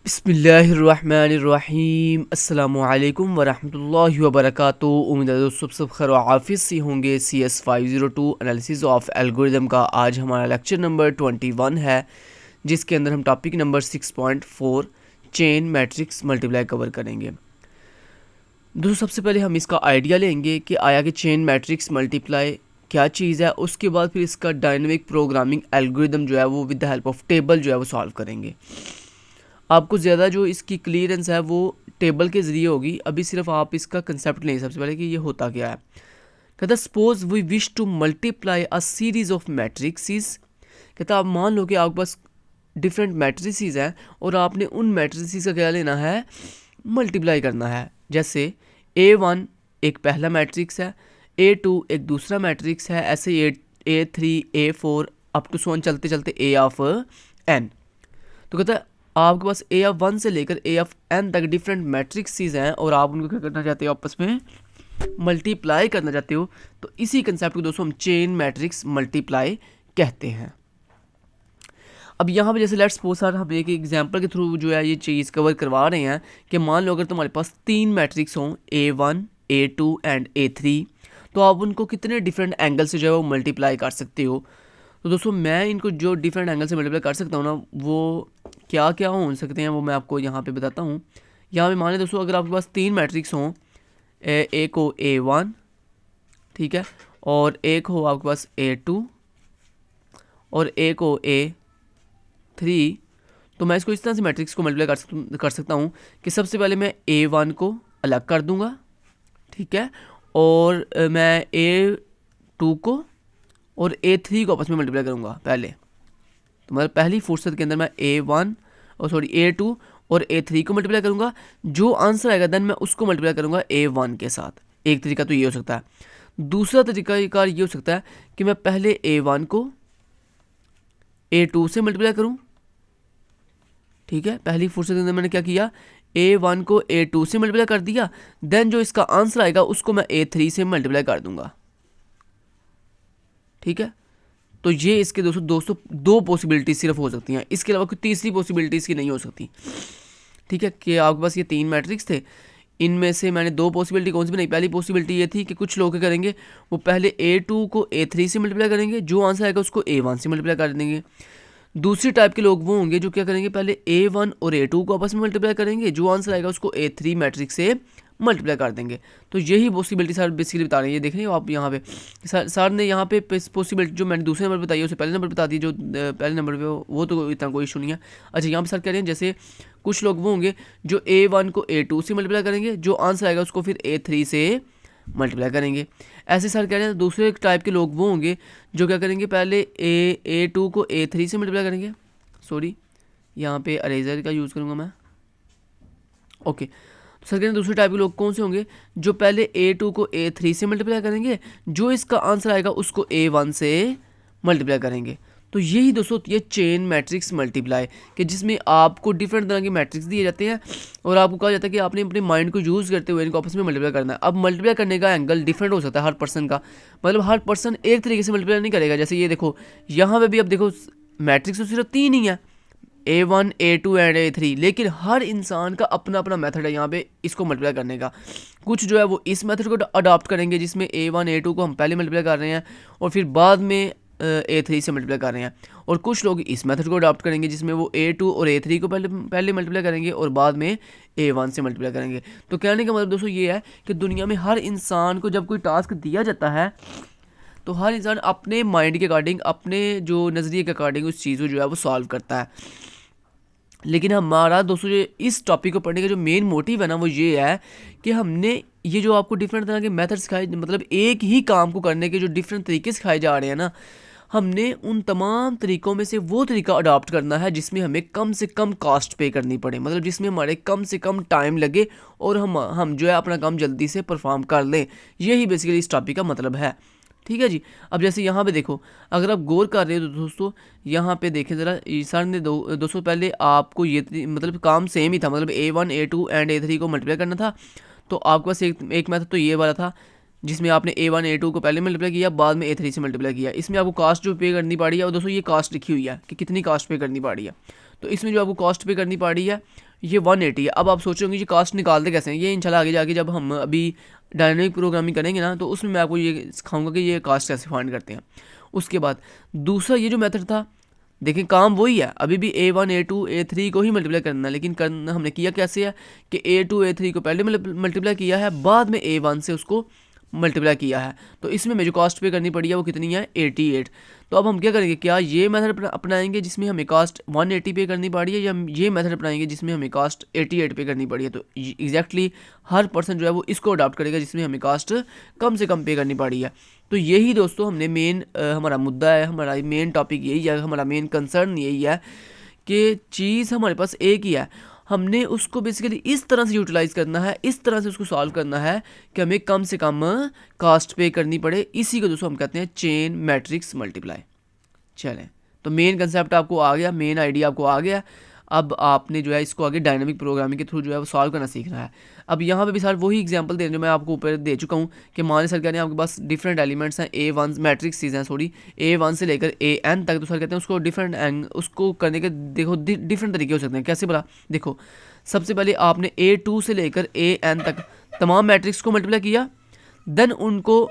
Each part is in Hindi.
बिस्मिल्लाहिर्रहमानिर्रहीम अस्सलामुअलैकुम वरहमतुल्लाहि वबरकातुहू। उम्मीद है दोस्तों सब खैर आफिस से होंगे। CS 502 एनालिसिस ऑफ एल्गोरिदम का आज हमारा लेक्चर नंबर 21 है, जिसके अंदर हम topic number 6.4 chain matrix multiply cover करेंगे। दोस्तों सबसे पहले हम इसका आइडिया लेंगे कि आया कि चेन मैट्रिक्स मल्टीप्लाई क्या चीज़ है। उसके बाद फिर इसका डायनेमिक प्रोग्रामिंग एल्गोरिदम जो है वो with the help of table जो है वो सॉल्व करेंगे। आपको ज़्यादा जो इसकी क्लियरेंस है वो टेबल के ज़रिए होगी। अभी सिर्फ आप इसका कंसेप्ट लें सबसे पहले कि ये होता क्या है। कहता suppose we wish to multiply a series of matrices. कहता आप मान लो कि आपके पास डिफरेंट मैट्रिसेस हैं और आपने उन मैट्रिसेस का क्या लेना है, मल्टीप्लाई करना है। जैसे A1 एक पहला मैट्रिक्स है, A2 एक दूसरा मैट्रिक्स है, ऐसे A3 A4 अप टू सोन चलते चलते A ऑफ n। तो कहता है आपके पास A ऑफ 1 से लेकर A ऑफ n तक डिफरेंट मैट्रिक्सेस हैं और आप उनको क्या करना चाहते हो, आपस में मल्टीप्लाई करना चाहते हो। तो इसी कंसेप्ट को दोस्तों हम चेन मैट्रिक्स मल्टीप्लाई कहते हैं। अब यहाँ पे जैसे लेट्स सपोज सर हम एक एग्जांपल के थ्रू जो है ये चीज़ कवर करवा रहे हैं कि मान लो अगर तुम्हारे पास 3 मैट्रिक्स हों A1 A2 एंड A3, तो आप उनको कितने डिफरेंट एंगल से जो है वो मल्टीप्लाई कर सकते हो। तो दोस्तों मैं इनको जो डिफरेंट एंगल से मल्टीप्लाई कर सकता हूँ ना, वो क्या क्या हो सकते हैं वो मैं आपको यहाँ पे बताता हूँ। यहाँ पे मान लें दोस्तों अगर आपके पास 3 मैट्रिक्स हों, एक हो A1, ठीक है, और एक हो आपके पास A2 और एक हो A3, तो मैं इसको इस तरह से मैट्रिक्स को मल्टीप्लाई कर सकता हूँ कि सबसे पहले मैं A1 को अलग कर दूँगा, ठीक है, और मैं A2 को और A3 को आपस में मल्टीप्लाई करूँगा पहले। तो मतलब पहली फुर्सत के अंदर मैं A2 और A3 को मल्टीप्लाई करूँगा। जो आंसर आएगा देन मैं उसको मल्टीप्लाई करूँगा A1 के साथ। एक तरीका तो ये हो सकता है। दूसरा तरीका ये हो सकता है कि मैं पहले A1 को A2 से मल्टीप्लाई करूँ, ठीक है। पहली फुर्सत के अंदर मैंने क्या किया, A1 को A2 से मल्टीप्लाई कर दिया, देन जो इसका आंसर आएगा उसको मैं A3 से मल्टीप्लाई कर दूंगा, ठीक है। तो ये इसके दोस्तों दो पॉसिबिलिटी सिर्फ हो सकती हैं, इसके अलावा कोई तीसरी पॉसिबिलिटी इसकी नहीं हो सकती, ठीक है। कि आपके पास ये 3 मैट्रिक्स थे, इनमें से मैंने 2 पॉसिबिलिटी कौन सी बनाई। पहली पॉसिबिलिटी ये थी कि कुछ लोग क्या करेंगे, वो पहले A2 को A3 से मल्टीप्लाई करेंगे, जो आंसर आएगा उसको A1 से मल्टीप्लाई कर देंगे। दूसरी टाइप के लोग वो होंगे जो क्या करेंगे, पहले A1 और A2 को आपस में मल्टीप्लाई करेंगे, जो आंसर आएगा उसको A3 मैट्रिक्स से मल्टीप्लाई कर देंगे। तो यही पॉसिबिलिटी सर बेसिकली बता रहे हैं। ये देख रहे हो आप यहाँ पे सर ने यहाँ पे पॉसिबिलिटी जो मैंने दूसरे नंबर बताई है उसे पहले नंबर बता दी, जो पहले नंबर पे वो तो इतना कोई इशू नहीं है। अच्छा यहाँ पे सर कह रहे हैं जैसे कुछ लोग वो होंगे जो A1 को A2 से मल्टीप्लाई करेंगे, जो आंसर आएगा उसको फिर A3 से मल्टीप्लाई करेंगे। ऐसे सर कह रहे हैं दूसरे टाइप के लोग वो होंगे जो क्या करेंगे, पहले A2 को A3 से मल्टीप्लाई करेंगे। सॉरी यहाँ पे अरेजर का यूज़ करूँगा मैं, ओके। तो सर कह रहे हैं दूसरे टाइप के लोग कौन से होंगे, जो पहले A2 को A3 से मल्टीप्लाई करेंगे, जो इसका आंसर आएगा उसको A1 से मल्टीप्लाई करेंगे। तो यही दोस्तों ये चेन मैट्रिक्स मल्टीप्लाई कि जिसमें आपको डिफरेंट तरह के मैट्रिक्स दिए जाते हैं और आपको कहा जाता है कि आपने अपने माइंड को यूज़ करते हुए इनको आपस में मल्टीप्लाई करना है। अब मल्टीप्लाई करने का एंगल डिफरेंट हो सकता है हर पर्सन का, मतलब हर पर्सन एक तरीके से मल्टीप्लाई नहीं करेगा। जैसे ये देखो यहाँ पे भी अब देखो मैट्रिक्स तो सिर्फ 3 ही है, A1 A2 एंड A3, लेकिन हर इंसान का अपना अपना मेथड है यहाँ पे इसको मल्टीप्लाई करने का। कुछ जो है वो इस मेथड को अडॉप्ट करेंगे जिसमें A1 A2 को हम पहले मल्टीप्लाई कर रहे हैं और फिर बाद में A3 से मल्टीप्लाई कर रहे हैं, और कुछ लोग इस मेथड को अडॉप्ट करेंगे जिसमें वो A2 और A3 को पहले मल्टीप्लाई करेंगे और बाद में A1 से मल्टीप्लाई करेंगे। तो कहने का मतलब दोस्तों ये है कि दुनिया में हर इंसान को जब कोई टास्क दिया जाता है तो हर इंसान अपने माइंड के अकॉर्डिंग, अपने जो नज़रिए के अकॉर्डिंग उस चीज़ को जो है वो सॉल्व करता है। लेकिन हमारा दोस्तों ये इस टॉपिक को पढ़ने का जो मेन मोटिव है ना वो ये है कि हमने ये जो आपको डिफरेंट तरह के मेथड सिखाए, मतलब एक ही काम को करने के जो डिफरेंट तरीके सिखाए जा रहे हैं ना, हमने उन तमाम तरीक़ों में से वो तरीका अडॉप्ट करना है जिसमें हमें कम से कम कॉस्ट पे करनी पड़े, मतलब जिसमें हमारे कम से कम टाइम लगे और हम जो है अपना काम जल्दी से परफॉर्म कर लें। यही बेसिकली इस टॉपिक का मतलब है, ठीक है जी। अब जैसे यहाँ पे देखो, अगर आप गौर कर रहे हो तो दोस्तों यहाँ पे देखें ज़रा, सर ने दोस्तों पहले आपको ये मतलब काम सेम ही था, मतलब A1 A2 एंड A3 को मल्टीप्लाई करना था। तो आपके पास एक मेथड तो ये वाला था जिसमें आपने A1 A2 को पहले मल्टीप्लाई किया, बाद में A3 से मल्टीप्लाई किया। इसमें आपको कास्ट जो पे करनी पड़ी है, और दोस्तों ये कास्ट लिखी हुई है कि कितनी कास्ट पे करनी पड़ी है। तो इसमें जो आपको कॉस्ट पे करनी पड़ी है ये 180 है। अब आप सोच रहे होंगे ये कास्ट निकालते कैसे हैं, ये इंशाल्लाह आगे जाके जब हम अभी डायनामिक प्रोग्रामिंग करेंगे ना तो उसमें मैं आपको ये सिखाऊंगा कि ये कास्ट कैसे फाइंड करते हैं। उसके बाद दूसरा ये जो मेथड था, देखें काम वही है, अभी भी A1 A2 A3 को ही मल्टीप्लाई करना है, लेकिन करना हमने किया कैसे है कि A2 A3 को पहले मल्टीप्लाई किया है, बाद में A1 से उसको मल्टीप्लाई किया है। तो इसमें मुझे कॉस्ट पे करनी पड़ी है वो कितनी है 88। तो अब हम क्या करेंगे, क्या ये मेथड अपनाएंगे जिसमें हमें कास्ट 180 पे करनी पड़ी है, या हम ये मेथड अपनाएंगे जिसमें हमें कास्ट 88 पे करनी पड़ी है। तो एग्जैक्टली हर पर्सन जो है वो इसको अडॉप्ट करेगा जिसमें हमें कास्ट कम से कम पे करनी पड़ी है। तो यही दोस्तों हमने मेन हमारा मुद्दा है, हमारा मेन टॉपिक यही है, हमारा मेन कंसर्न यही है कि चीज़ हमारे पास एक ही है, हमने उसको बेसिकली इस तरह से यूटिलाइज़ करना है, इस तरह से उसको सॉल्व करना है कि हमें कम से कम कास्ट पे करनी पड़े। इसी को दोस्तों हम कहते हैं चेन मैट्रिक्स मल्टीप्लाई। चलें, तो मेन कंसेप्ट आपको आ गया, मेन आइडिया आपको आ गया। अब आपने जो है इसको आगे डायनामिक प्रोग्रामिंग के थ्रू जो है वो सॉल्व करना सीखना है। अब यहाँ पे भी सर वही एग्जांपल दे रहे जो मैं आपको ऊपर दे चुका हूँ कि मान सर कह रहे हैं आपके पास डिफरेंट एलिमेंट्स हैं, A1 मैट्रिक्स चीज़ हैं सॉरी, A1 से लेकर AN तक। तो सर कहते हैं उसको डिफरेंट उसको करने के देखो डिफरेंट तरीके हो सकते हैं। कैसे बोला, देखो सबसे पहले आपने A2 से लेकर AN तक तमाम मैट्रिक्स को मल्टीप्लाई किया, देन उनको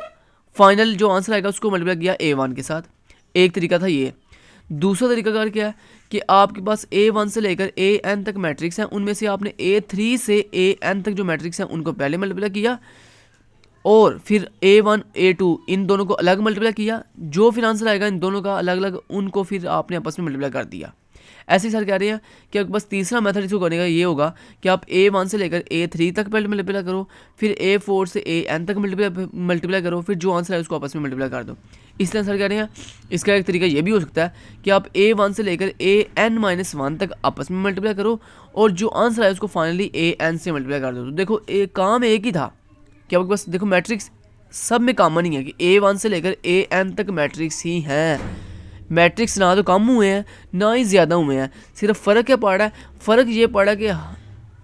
फाइनल जो आंसर आएगा उसको मल्टीप्लाई किया A1 के साथ। एक तरीका था ये। दूसरा तरीका कार क्या है कि आपके पास A1 से लेकर AN तक मैट्रिक्स हैं, उनमें से आपने A3 से AN तक जो मैट्रिक्स हैं उनको पहले मल्टीप्लाई किया और फिर A1 A2 इन दोनों को अलग मल्टीप्लाई किया, जो फिर आंसर आएगा इन दोनों का अलग अलग उनको फिर आपने आपस में मल्टीप्लाई कर दिया। ऐसे ही सर कह रहे हैं कि आपके पास तीसरा मेथड इसको करने का ये होगा कि आप A1 से लेकर A3 तक पहले मल्टीप्लाई करो, फिर A4 से AN तक मल्टीप्लाई करो, फिर जो आंसर है उसको आपस में मल्टीप्लाई कर दो। इस तरह सर कह रहे हैं इसका एक तरीका ये भी हो सकता है कि आप A1 से लेकर AN-1 तक आपस में मल्टीप्लाई करो और जो आंसर है उसको फाइनली AN से मल्टीप्लाई कर दो। तो देखो काम एक ही था कि आपके पास देखो मैट्रिक्स सब में कॉमन ही है कि A1 से लेकर AN तक मैट्रिक्स ही हैं। मैट्रिक्स ना तो कम हुए हैं ना ही ज़्यादा हुए हैं, सिर्फ फ़र्क क्या पड़ा है, फ़र्क ये पड़ा कि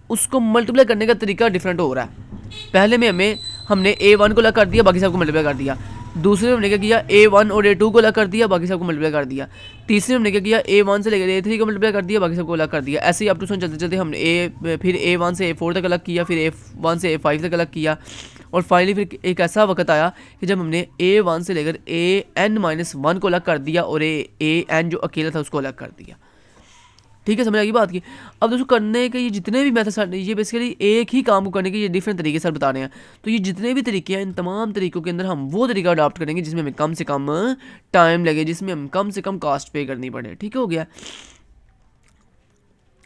उसको मल्टीप्लाई करने का तरीका डिफरेंट हो रहा है। पहले में हमने A1 को अलग कर दिया, बाकी सबको मल्टीप्लाई कर दिया। दूसरे में हमने क्या किया, A1 और A2 को अलग कर दिया, बाकी सबको मल्टीप्लाई कर दिया। तीसरे में हमने क्या किया, A1 से लेकर A3 को मल्टीप्लाई कर दिया, बाकी सबको अलग कर दिया। ऐसे ही अप टू चलते चलते हमने फिर A1 से A4 तक अलग किया, फिर A1 से A5 तक अलग किया और फाइनली फिर एक ऐसा वक्त आया कि जब हमने A1 से लेकर AN-1 को अलग कर दिया और AN जो अकेला था उसको अलग कर दिया। ठीक है, समझ आ गई बात की। अब दोस्तों करने के ये जितने भी मेथड, ये बेसिकली एक ही काम को करने के ये डिफरेंट तरीके सर बता रहे हैं। तो ये जितने भी तरीके हैं इन तमाम तरीकों के अंदर हम वो तरीका अडॉप्ट करेंगे जिसमें हमें कम से कम टाइम लगे, जिसमें हम कम से कम कास्ट पे करनी पड़े। ठीक हो गया।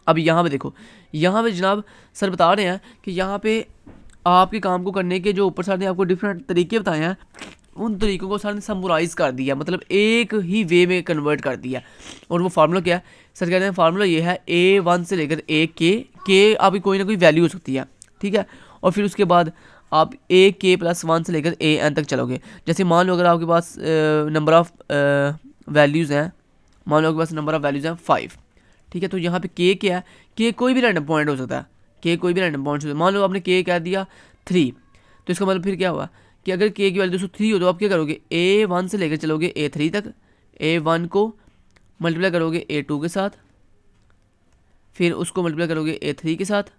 अब यहाँ पे देखो, यहाँ पे जनाब सर बता रहे हैं कि यहाँ पे आपके काम को करने के जो ऊपर सर ने आपको डिफरेंट तरीके बताए हैं उन तरीकों को सर ने समराइज़ कर दिया, मतलब एक ही वे में कन्वर्ट कर दिया। और वो फार्मूला क्या है, सर कहते हैं फार्मूला ये है A1 से लेकर के आपकी कोई ना कोई वैल्यू हो सकती है। ठीक है, और फिर उसके बाद आप AK+1 से लेकर AN तक चलोगे। जैसे मान लो अगर आपके पास नंबर ऑफ़ वैल्यूज़ हैं, मान लो आपके पास नंबर ऑफ़ वैल्यूज़ हैं 5। ठीक है, तो यहाँ पे K क्या है, K कोई भी रैंडम पॉइंट हो सकता है, K कोई भी रैंडम पॉइंट हो सकता है। मान लो आपने K कह दिया 3, तो इसका मतलब फिर क्या हुआ कि अगर K की वैल्यू 3 हो तो आप क्या करोगे, A1 से लेकर चलोगे A3 तक, A1 को मल्टीप्लाई करोगे A2 के साथ, फिर उसको मल्टीप्लाई करोगे A3 के साथ।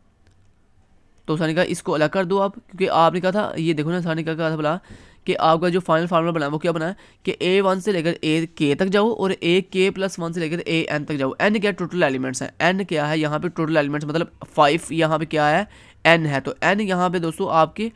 तो सानी कहा इसको अलग कर दो आप, क्योंकि आपने कहा था, ये देखो ना सानी का कहा था बोला कि आपका जो फाइनल फार्मूला बना है वो क्या बना है कि A1 से लेकर AK तक जाओ और AK+1 से लेकर AN तक जाओ। N क्या टोटल एलिमेंट्स हैं, N क्या है यहाँ पे टोटल एलिमेंट्स मतलब 5, यहाँ पे क्या है N है। तो N यहाँ पे दोस्तों आपके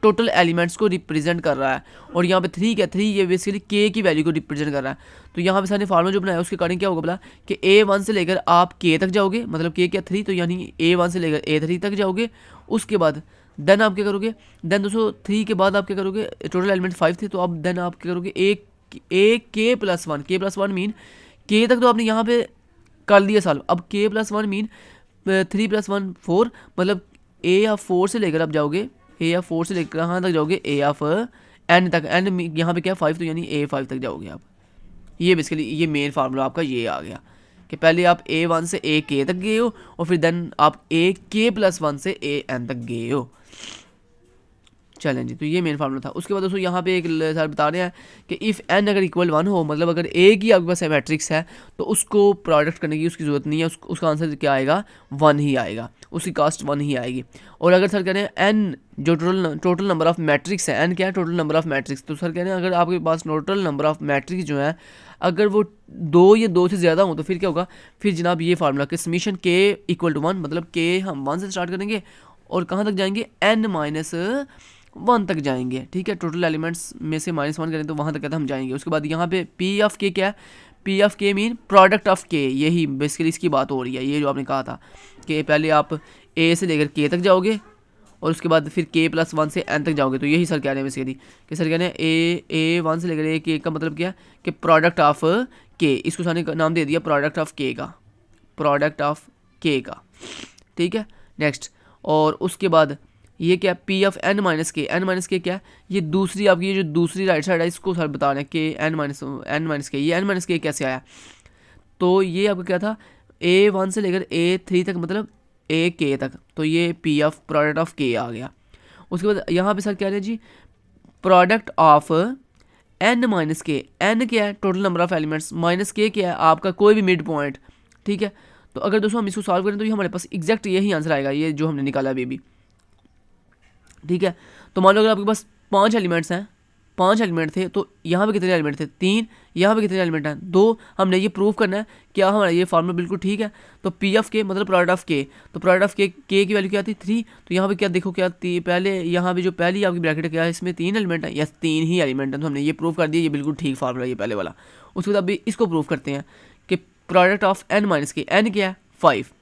टोटल एलिमेंट्स को रिप्रेजेंट कर रहा है और यहाँ पे 3 क्या 3 ये बेसिकली K की वैल्यू को रिप्रेजेंट कर रहा है। तो यहाँ पे सारे फार्मूला जो बनाया उसके अकॉर्डिंग क्या होगा बोला कि A1 से लेकर आप K तक जाओगे, मतलब K क्या 3, तो यानी A1 से लेकर A3 तक जाओगे। उसके बाद देन आप क्या करोगे, देन दोस्तों 3 के बाद आप क्या करोगे, टोटल एलिमेंट 5 थे, तो अब देन आप क्या करोगे K+1, K+1 मीन K तक तो आपने यहाँ पे कर लिया सॉल्व। अब K+1 मीन 3 + 1 4, मतलब A4 से लेकर आप जाओगे, A4 से लेकर कहाँ तक जाओगे, N तक। N यहाँ पे क्या 5, तो यानी A5 तक जाओगे आप। ये बेसिकली ये मेन फार्मूला आपका ये आ गया कि पहले आप A1 से AK तक गए हो और फिर देन आप AK+1 से AN तक गए हो। चलें जी, तो ये मेन फार्मूला था। उसके बाद दोस्तों यहाँ पे एक सर बता रहे हैं कि इफ़ n अगर इक्वल 1 हो, मतलब अगर एक ही आपके पास मैट्रिक्स है तो उसको प्रोडक्ट करने की उसकी ज़रूरत नहीं है, उसका आंसर क्या आएगा, 1 ही आएगा, उसकी कास्ट 1 ही आएगी। और अगर सर कह रहे हैं n जो टोटल नंबर ऑफ मैट्रिक्स है, n क्या है, टोटल नंबर ऑफ मैट्रिक्स, तो सर कह रहे हैं अगर आपके पास टोटल नंबर ऑफ मैट्रिक्स जो है अगर वो 2 या 2 से ज़्यादा हो तो फिर क्या होगा, फिर जनाब ये फार्मूला कि समीशन k इक्वल टू 1, मतलब k हम 1 से स्टार्ट करेंगे और कहाँ तक जाएंगे, n माइनस 1 तक जाएंगे। ठीक है, टोटल एलिमेंट्स में से -1 करें तो वहाँ तक कहते हम जाएंगे। उसके बाद यहाँ पे पी ऑफ के क्या है, पी ऑफ के मीन प्रोडक्ट ऑफ के, यही बेसिकली इसकी बात हो रही है। ये जो आपने कहा था कि पहले आप ए से लेकर के तक जाओगे और उसके बाद फिर k+1 से n तक जाओगे, तो यही सर कह रहे हैं बेसिकली कि सर कह रहे हैं ए 1 से लेकर ए का मतलब क्या है कि प्रोडक्ट ऑफ के, इसको सारे नाम दे दिया प्रोडक्ट ऑफ के का, प्रोडक्ट ऑफ के का। ठीक है, नेक्स्ट। और उसके बाद ये क्या, पी ऑफ n माइनस के, n माइनस के क्या है, ये दूसरी आपकी ये जो दूसरी राइट साइड है इसको सर बता रहे हैं कि n माइनस के, ये n माइनस के कैसे आया, तो ये आपका क्या था, A1 से लेकर A3 तक, मतलब AK तक, तो ये P of product of K आ गया। उसके बाद यहाँ पे सर कह रहे हैं जी प्रोडक्ट ऑफ n माइनस के, n क्या है, total number of elements, minus के क्या है, आपका कोई भी मिड पॉइंट। ठीक है, तो अगर दोस्तों हम इसको सॉल्व करें तो ये हमारे पास एग्जैक्ट यही आंसर आएगा, ये जो हमने निकाला अभी भी। ठीक है, तो मान लो अगर आपके पास 5 एलिमेंट्स हैं, 5 एलिमेंट थे, तो यहाँ पे कितने एलिमेंट थे, 3, यहाँ पे कितने एलिमेंट हैं, 2। हमने ये प्रूव करना है क्या हमारा ये फार्मूला बिल्कुल ठीक है। तो पी ऑफ के मतलब प्रोडक्ट ऑफ के, तो प्रोडक्ट ऑफ के की वैल्यू क्या थी, 3। तो यहाँ पे क्या देखो क्या पहले यहाँ पे जो पहली आपकी ब्रैकेट क्या है, इसमें 3 एलिमेंट है, यस 3 ही एलिमेंट है, तो हमने ये प्रूव कर दिया, ये बिल्कुल ठीक फार्मूला ये पहले वाला। उसके बाद अभी इसको प्रूव करते हैं कि प्रोडक्ट ऑफ n माइनस के, n क्या है 5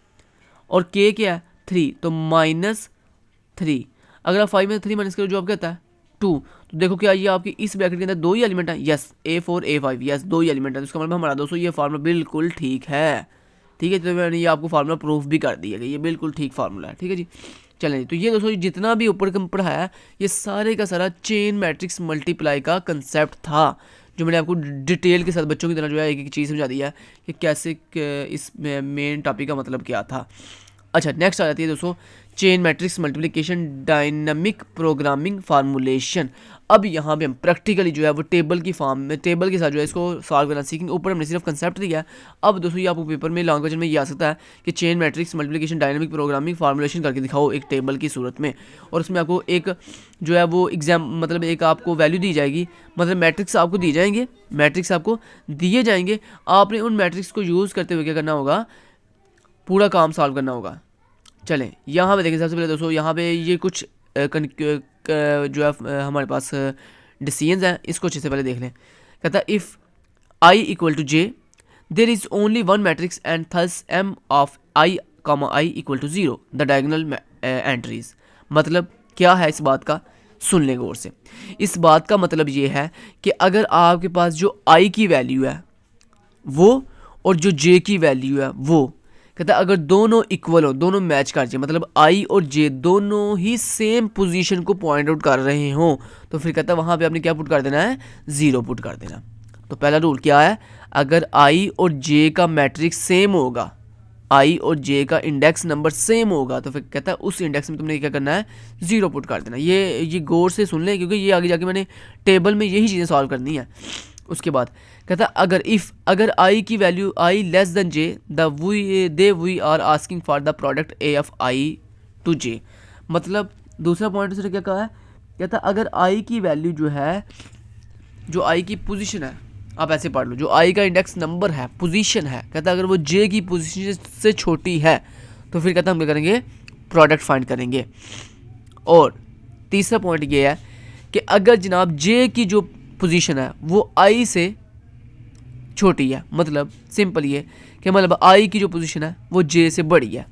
और k क्या है 3, तो -3। अगर आप 5 में 3 माइनस करो जो आप कहता है 2, तो देखो क्या ये आपकी इस ब्रैकेट के अंदर 2 ही एलिमेंट है, यस A4 A5, यस 2 ही एलिमेंट है, तो इसका मतलब हमारा दोस्तों ये फार्मूला बिल्कुल ठीक है। ठीक है, तो मैंने ये आपको फार्मूला प्रूफ भी कर दिया कि ये बिल्कुल ठीक फार्मूला है। ठीक है जी, चलें जी, तो ये दोस्तों जितना भी ऊपर कम पढ़ा है ये सारे का सारा चेन मैट्रिक्स मल्टीप्लाई का कंसेप्ट था, जो मैंने आपको डिटेल के साथ बच्चों की तरह जो है एक एक चीज़ समझा दी है कि कैसे इस मेन टॉपिक का मतलब क्या था। अच्छा, नेक्स्ट आ जाती है दोस्तों chain matrix multiplication dynamic programming formulation. अब यहाँ पे हम प्रैक्टिकली जो है वो टेबल की फॉर्म में, टेबल के साथ जो है इसको सॉल्व करना सीखेंगे। ऊपर हमने सिर्फ कंसेप्ट दिया है, अब दोस्तों ये आपको पेपर में लॉन्ग क्वेश्चन में ये आ सकता है कि chain matrix multiplication dynamic programming formulation करके दिखाओ एक टेबल की सूरत में, और उसमें आपको एक जो है वो एग्जाम मतलब एक आपको वैल्यू दी जाएगी, मतलब मैट्रिक्स आपको दिए जाएंगे, मैट्रिक्स आपको दिए जाएंगे, आपने उन मैट्रिक्स को यूज़ करते हुए क्या करना होगा, पूरा काम सॉल्व करना होगा। चलें यहाँ पे देखें, सबसे पहले दोस्तों यहाँ पे ये कुछ जो है हमारे पास डिसीजंस हैं, इसको अच्छे से पहले देख लें। कहता है if i equal to j there is only one matrix and thus m of i comma i equal to 0 the diagonal entries. मतलब क्या है इस बात का, सुन लें गौर से। इस बात का मतलब ये है कि अगर आपके पास जो i की वैल्यू है वो और जो j की वैल्यू है वो, कहता है अगर दोनों इक्वल हो, दोनों मैच कर जाए, मतलब आई और जे दोनों ही सेम पोजीशन को पॉइंट आउट कर रहे हों, तो फिर कहता है वहाँ पे आपने क्या पुट कर देना है, 0 पुट कर देना। तो पहला रूल क्या है, अगर आई और जे का मैट्रिक्स सेम होगा, आई और जे का इंडेक्स नंबर सेम होगा, तो फिर कहता है उस इंडेक्स में तुमने क्या करना है, 0 पुट कर देना। ये गौर से सुन लें, क्योंकि ये आगे जाके मैंने टेबल में यही चीज़ें सॉल्व करनी है। उसके बाद कहता अगर आई की value I less than J we are asking for the product A of I to J. मतलब दूसरा पॉइंट उसने क्या कहा है, कहता अगर आई की वैल्यू जो है, जो आई की पोजीशन है, आप ऐसे पढ़ लो, जो आई का इंडेक्स नंबर है, पोजीशन है, कहता अगर वो जे की पोजीशन से छोटी है तो फिर कहता हम क्या करेंगे, प्रोडक्ट फाइंड करेंगे। और तीसरा पॉइंट ये है कि अगर जनाब जे की जो पोजीशन है वो आई से छोटी है, मतलब सिंपल ये कि मतलब आई की जो पोजीशन है वो जे से बड़ी है।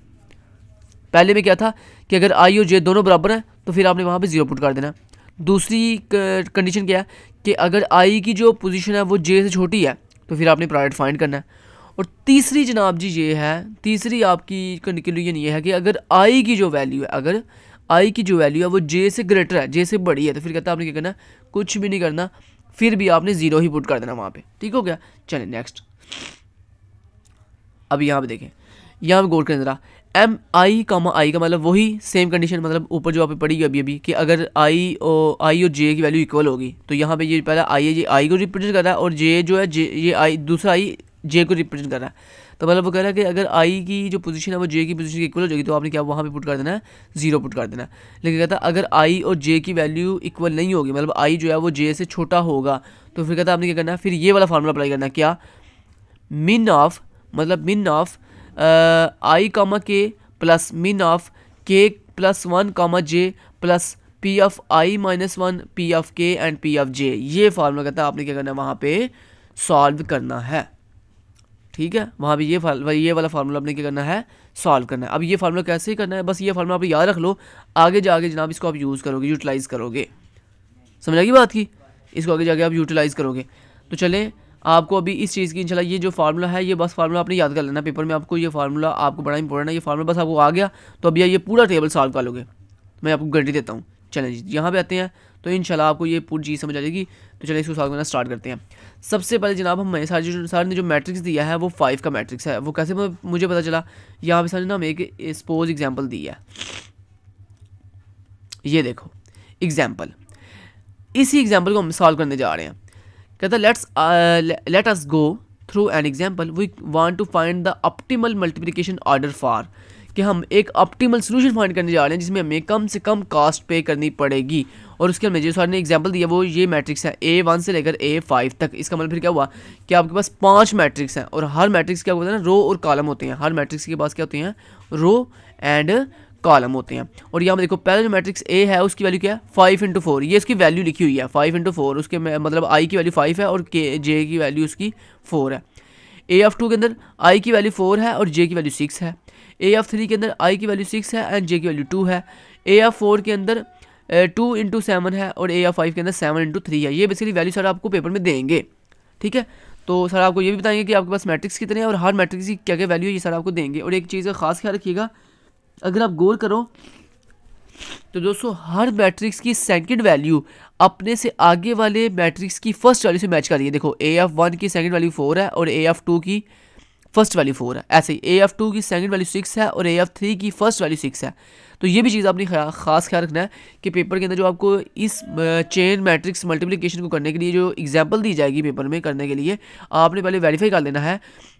पहले में क्या था कि अगर आई और जे दोनों बराबर हैं तो फिर आपने वहाँ पे 0 पुट कर देना। दूसरी कंडीशन क्या है कि अगर आई की जो पोजीशन है वो जे से छोटी है तो फिर आपने प्रोडक्ट फाइंड करना है। और तीसरी जनाब जी ये है, तीसरी आपकी कंडीशन ये है कि अगर आई की जो वैल्यू है, अगर आई की जो वैल्यू है वो जे से ग्रेटर है, जे से बड़ी है, तो फिर कहता है आपने क्या करना, कुछ भी नहीं करना, फिर भी आपने 0 ही पुट कर देना वहाँ पे। ठीक हो गया, चलें नेक्स्ट। अब यहाँ पे देखें, यहाँ पे गौर करें जरा, एम आई कामा आई का मतलब वही सेम कंडीशन, मतलब ऊपर जो आप पढ़ी है अभी कि अगर आई और जे की वैल्यू इक्वल होगी तो यहाँ पे ये पहला आई है, ये आई को रिप्रेजेंट कर रहा है, और जे जो है जे ये आई दूसरा आई जे को रिप्रेजेंट कर रहा है। तो मतलब वो कह रहा है कि अगर आई की जो पोजीशन है वो जे की पोजीशन की इक्वल हो जाएगी तो आपने क्या वहाँ पे पुट कर देना है, 0 पुट कर देना है। लेकिन कहता है अगर आई और जे की वैल्यू इक्वल नहीं होगी, मतलब आई जो है वो जे से छोटा होगा, तो फिर कहता है आपने क्या करना है, फिर ये वाला फार्मूला अप्लाई करना है, क्या, मिन ऑफ, मतलब मिन ऑफ आई कामा के plus min of K plus 1 comma J plus P of I minus 1 P of K and P of J. ये फार्मूला कहता है आपने क्या करना है, वहाँ पे सॉल्व करना है। ठीक है, वहाँ पे ये वाला फार्मूला आपने क्या करना है, सॉल्व करना है। अब ये फार्मूला कैसे करना है, बस ये फार्मूला आप याद रख लो, आगे जाके जनाब इसको आप यूज़ करोगे, यूटिलाइज़ करोगे। समझ आएगी बात की, इसको आगे जाके आप यूटिलाइज़ करोगे। तो चलें, आपको अभी इस चीज़ की इंशाल्लाह ये जो फार्मूला है ये बस फार्मूला आपने याद कर लेना, पेपर में आपको ये फार्मूला आपको बड़ा इंपॉर्टेंट है। ये फार्मूला बस आपको आ गया तो अभी ये पूरा टेबल सॉल्व कर लोगे, मैं आपको गारंटी देता हूँ। चलें जी, यहाँ पे आते हैं तो इंशाल्लाह आपको ये पूरी चीज़ समझ आ जाएगी। तो चलिए इसको सॉल्व करना स्टार्ट करते हैं। सबसे पहले जनाब हमें सर ने जो मैट्रिक्स दिया है वो 5 का मैट्रिक्स है। वो कैसे मुझे पता चला, यहाँ पे सर ने हमें एक सपोज एग्जाम्पल दी है, ये देखो एग्जाम्पल, इसी एग्जाम्पल को हम सॉल्व करने जा रहे हैं। कहता let us go through an example, we want to find the optimal multiplication order for, कि हम एक ऑप्टिमल सोल्यूशन फाइंड करने जा रहे हैं जिसमें हमें कम से कम कॉस्ट पे करनी पड़ेगी। और उसके हमें जो सर ने एग्जांपल दिया वो ये मैट्रिक्स है A1 से लेकर A5 तक। इसका मतलब फिर क्या हुआ कि आपके पास 5 मैट्रिक्स हैं, और हर मैट्रिक्स क्या होता है ना, रो और कॉलम होते हैं। हर मैट्रिक्स के पास क्या होते हैं, रो एंड कॉलम होते हैं। और यहाँ पर देखो पहले जो मैट्रिक्स A है उसकी वैल्यू क्या है, 5 × 4, ये इसकी वैल्यू लिखी हुई है 5 × 4, उसके मतलब I की वैल्यू 5 है और J की वैल्यू उसकी 4 है। A(2) के अंदर I की वैल्यू 4 है और J की वैल्यू 6 है। A(3) के अंदर I की वैल्यू 6 है एंड J की वैल्यू 2 है। A(4) के अंदर 2 × 7 है और A(5) के अंदर 7 × 3 है। ये बेसिकली वैल्यू सर आपको पेपर में देंगे। ठीक है, तो सर आपको ये भी बताएंगे कि आपके पास मैट्रिक्स कितने हैं और हर मैट्रिक्स की क्या क्या वैल्यू है, ये सर आपको देंगे। और एक चीज़ का खास ख्याल रखिएगा, अगर आप गौर करो तो दोस्तों हर मैट्रिक्स की सेकंड वैल्यू अपने से आगे वाले मैट्रिक्स की फर्स्ट वैल्यू से मैच कर रही है। देखो A(1) की सेकंड वैल्यू 4 है और A(2) की फर्स्ट वैल्यू 4 है। ऐसे ही A(2) की सेकंड वैल्यू 6 है और A(3) की फर्स्ट वैल्यू 6 है। तो ये भी चीज़ आपने खास ख्याल रखना है कि पेपर के अंदर जो आपको इस चेन मैट्रिक्स मल्टीप्लिकेशन को करने के लिए जो एग्जाम्पल दी जाएगी पेपर में करने के लिए, आपने पहले वेरीफाई कर लेना है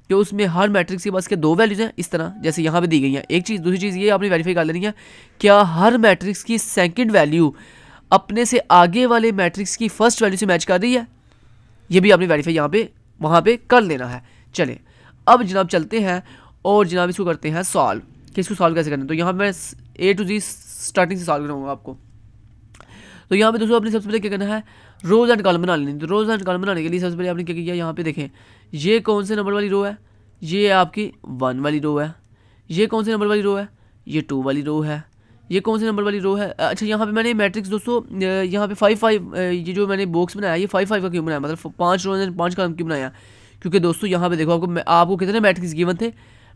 कि उसमें हर मैट्रिक्स के पास के 2 वैल्यूज़ हैं, इस तरह जैसे यहाँ पे दी गई हैं। एक चीज़, दूसरी चीज़ ये आपने वेरीफाई कर लेनी है क्या हर मैट्रिक्स की सेकंड वैल्यू अपने से आगे वाले मैट्रिक्स की फर्स्ट वैल्यू से मैच कर रही है। ये भी आपने वेरीफाई यहाँ पे वहाँ पे कर लेना है। चले अब जनाब चलते हैं और जनाब इसको करते हैं सॉल्व, कि इसको सॉल्व कैसे करना है। तो यहाँ मैं A to Z स्टार्टिंग से सॉल्व कराऊंगा आपको। तो यहाँ पे दोस्तों आपने सबसे पहले क्या करना है, रोज़ एंड कॉलम बना लेनी। तो रोज़ एंड कॉलम बनाने के लिए सबसे पहले आपने क्या किया, यहाँ पे देखें ये कौन से नंबर वाली रो है, ये आपकी 1 वाली रो है। ये कौन से नंबर वाली रो है, ये 2 वाली रो है। ये कौन से नंबर वाली रो है, अच्छा यहाँ पे मैंने मैट्रिक्स दोस्तों यहाँ पे 5 ये जो मैंने बॉक्स बनाया ये 5 का क्यों बनाया, मतलब 5 रोज एंड 5 कॉलम क्यों बनाया, क्योंकि दोस्तों यहाँ पे देखो आपको कितने मैट्रिक्स गिवन थे,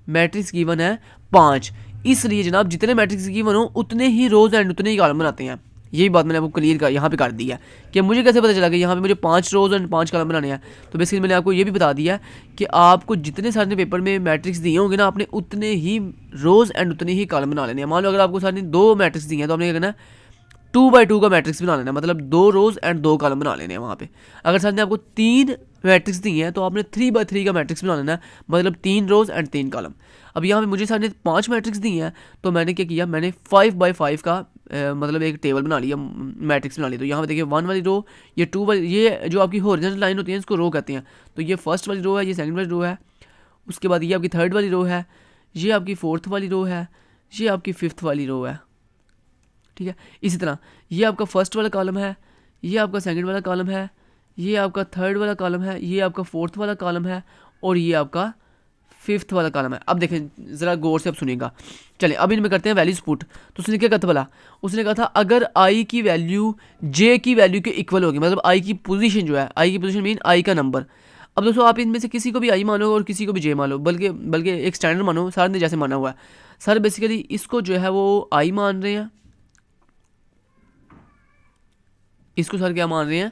मैट्रिक्स गिवन है 5, इसलिए जनाब जितने मैट्रिक्स गिवन हो उतने ही रोज एंड उतने ही कॉलम बनाते हैं। यही बात मैंने आपको क्लियर कर यहाँ पे कर दी है कि मुझे कैसे पता चला कि यहाँ पे मुझे 5 रोज एंड 5 कॉलम बनाने हैं। तो बेसिकली मैंने आपको ये भी बता दिया कि आपको जितने सारे पेपर में मैट्रिक्स दिए होंगे ना, आपने उतने ही रोज एंड उतने ही कॉलम बना लेने हैं। मान लो अगर आपको सारे 2 मैट्रिक्स दिए हैं तो आपने क्या करना है, 2x2 का मैट्रिक्स बना लेना है, मतलब 2 रोज एंड 2 कॉलम बना लेने हैं वहाँ पे। अगर सर ने आपको 3 मैट्रिक्स दिए हैं तो आपने 3x3 का मैट्रिक्स बना लेना है, मतलब 3 रोज एंड 3 कॉलम। अब यहाँ पे मुझे सर ने 5 मैट्रिक्स दिए हैं तो मैंने क्या किया, मैंने 5x5 का मतलब एक टेबल बना लिया, मैट्रिक्स बना लिया। तो यहाँ पे देखिए 1 वाली रो, ये 2 वाली, ये जो आपकी हॉरिजॉन्टल लाइन होती है इसको रो कहते हैं। तो ये फर्स्ट वाली रो है, ये सेकंड वाली रो है, उसके बाद ये आपकी थर्ड वाली रो है, ये आपकी फोर्थ वाली रो है, ये आपकी फिफ्थ वाली रो है। ठीक है, इसी तरह ये आपका फर्स्ट वाला कॉलम है, ये आपका सेकंड वाला कॉलम है, ये आपका थर्ड वाला कॉलम है, ये आपका फोर्थ वाला कॉलम है और ये आपका फिफ्थ वाला कॉलम है। अब देखें ज़रा गौर से अब सुनिएगा। चलिए अब इनमें करते हैं वैल्यूज पुट। तो उसने क्या कहा था भला, उसने कहा था अगर आई की वैल्यू जे की वैल्यू के इक्वल होगी, मतलब आई की पोजीशन जो है, आई की पोजीशन मीन आई का नंबर। अब दोस्तों आप इनमें से किसी को भी आई मानो और किसी को भी जे मानो, बल्कि एक स्टैंडर्ड मानो, सर ने जैसे माना हुआ है। सर बेसिकली इसको जो है वो आई मान रहे हैं, इसको सर क्या मान रहे हैं,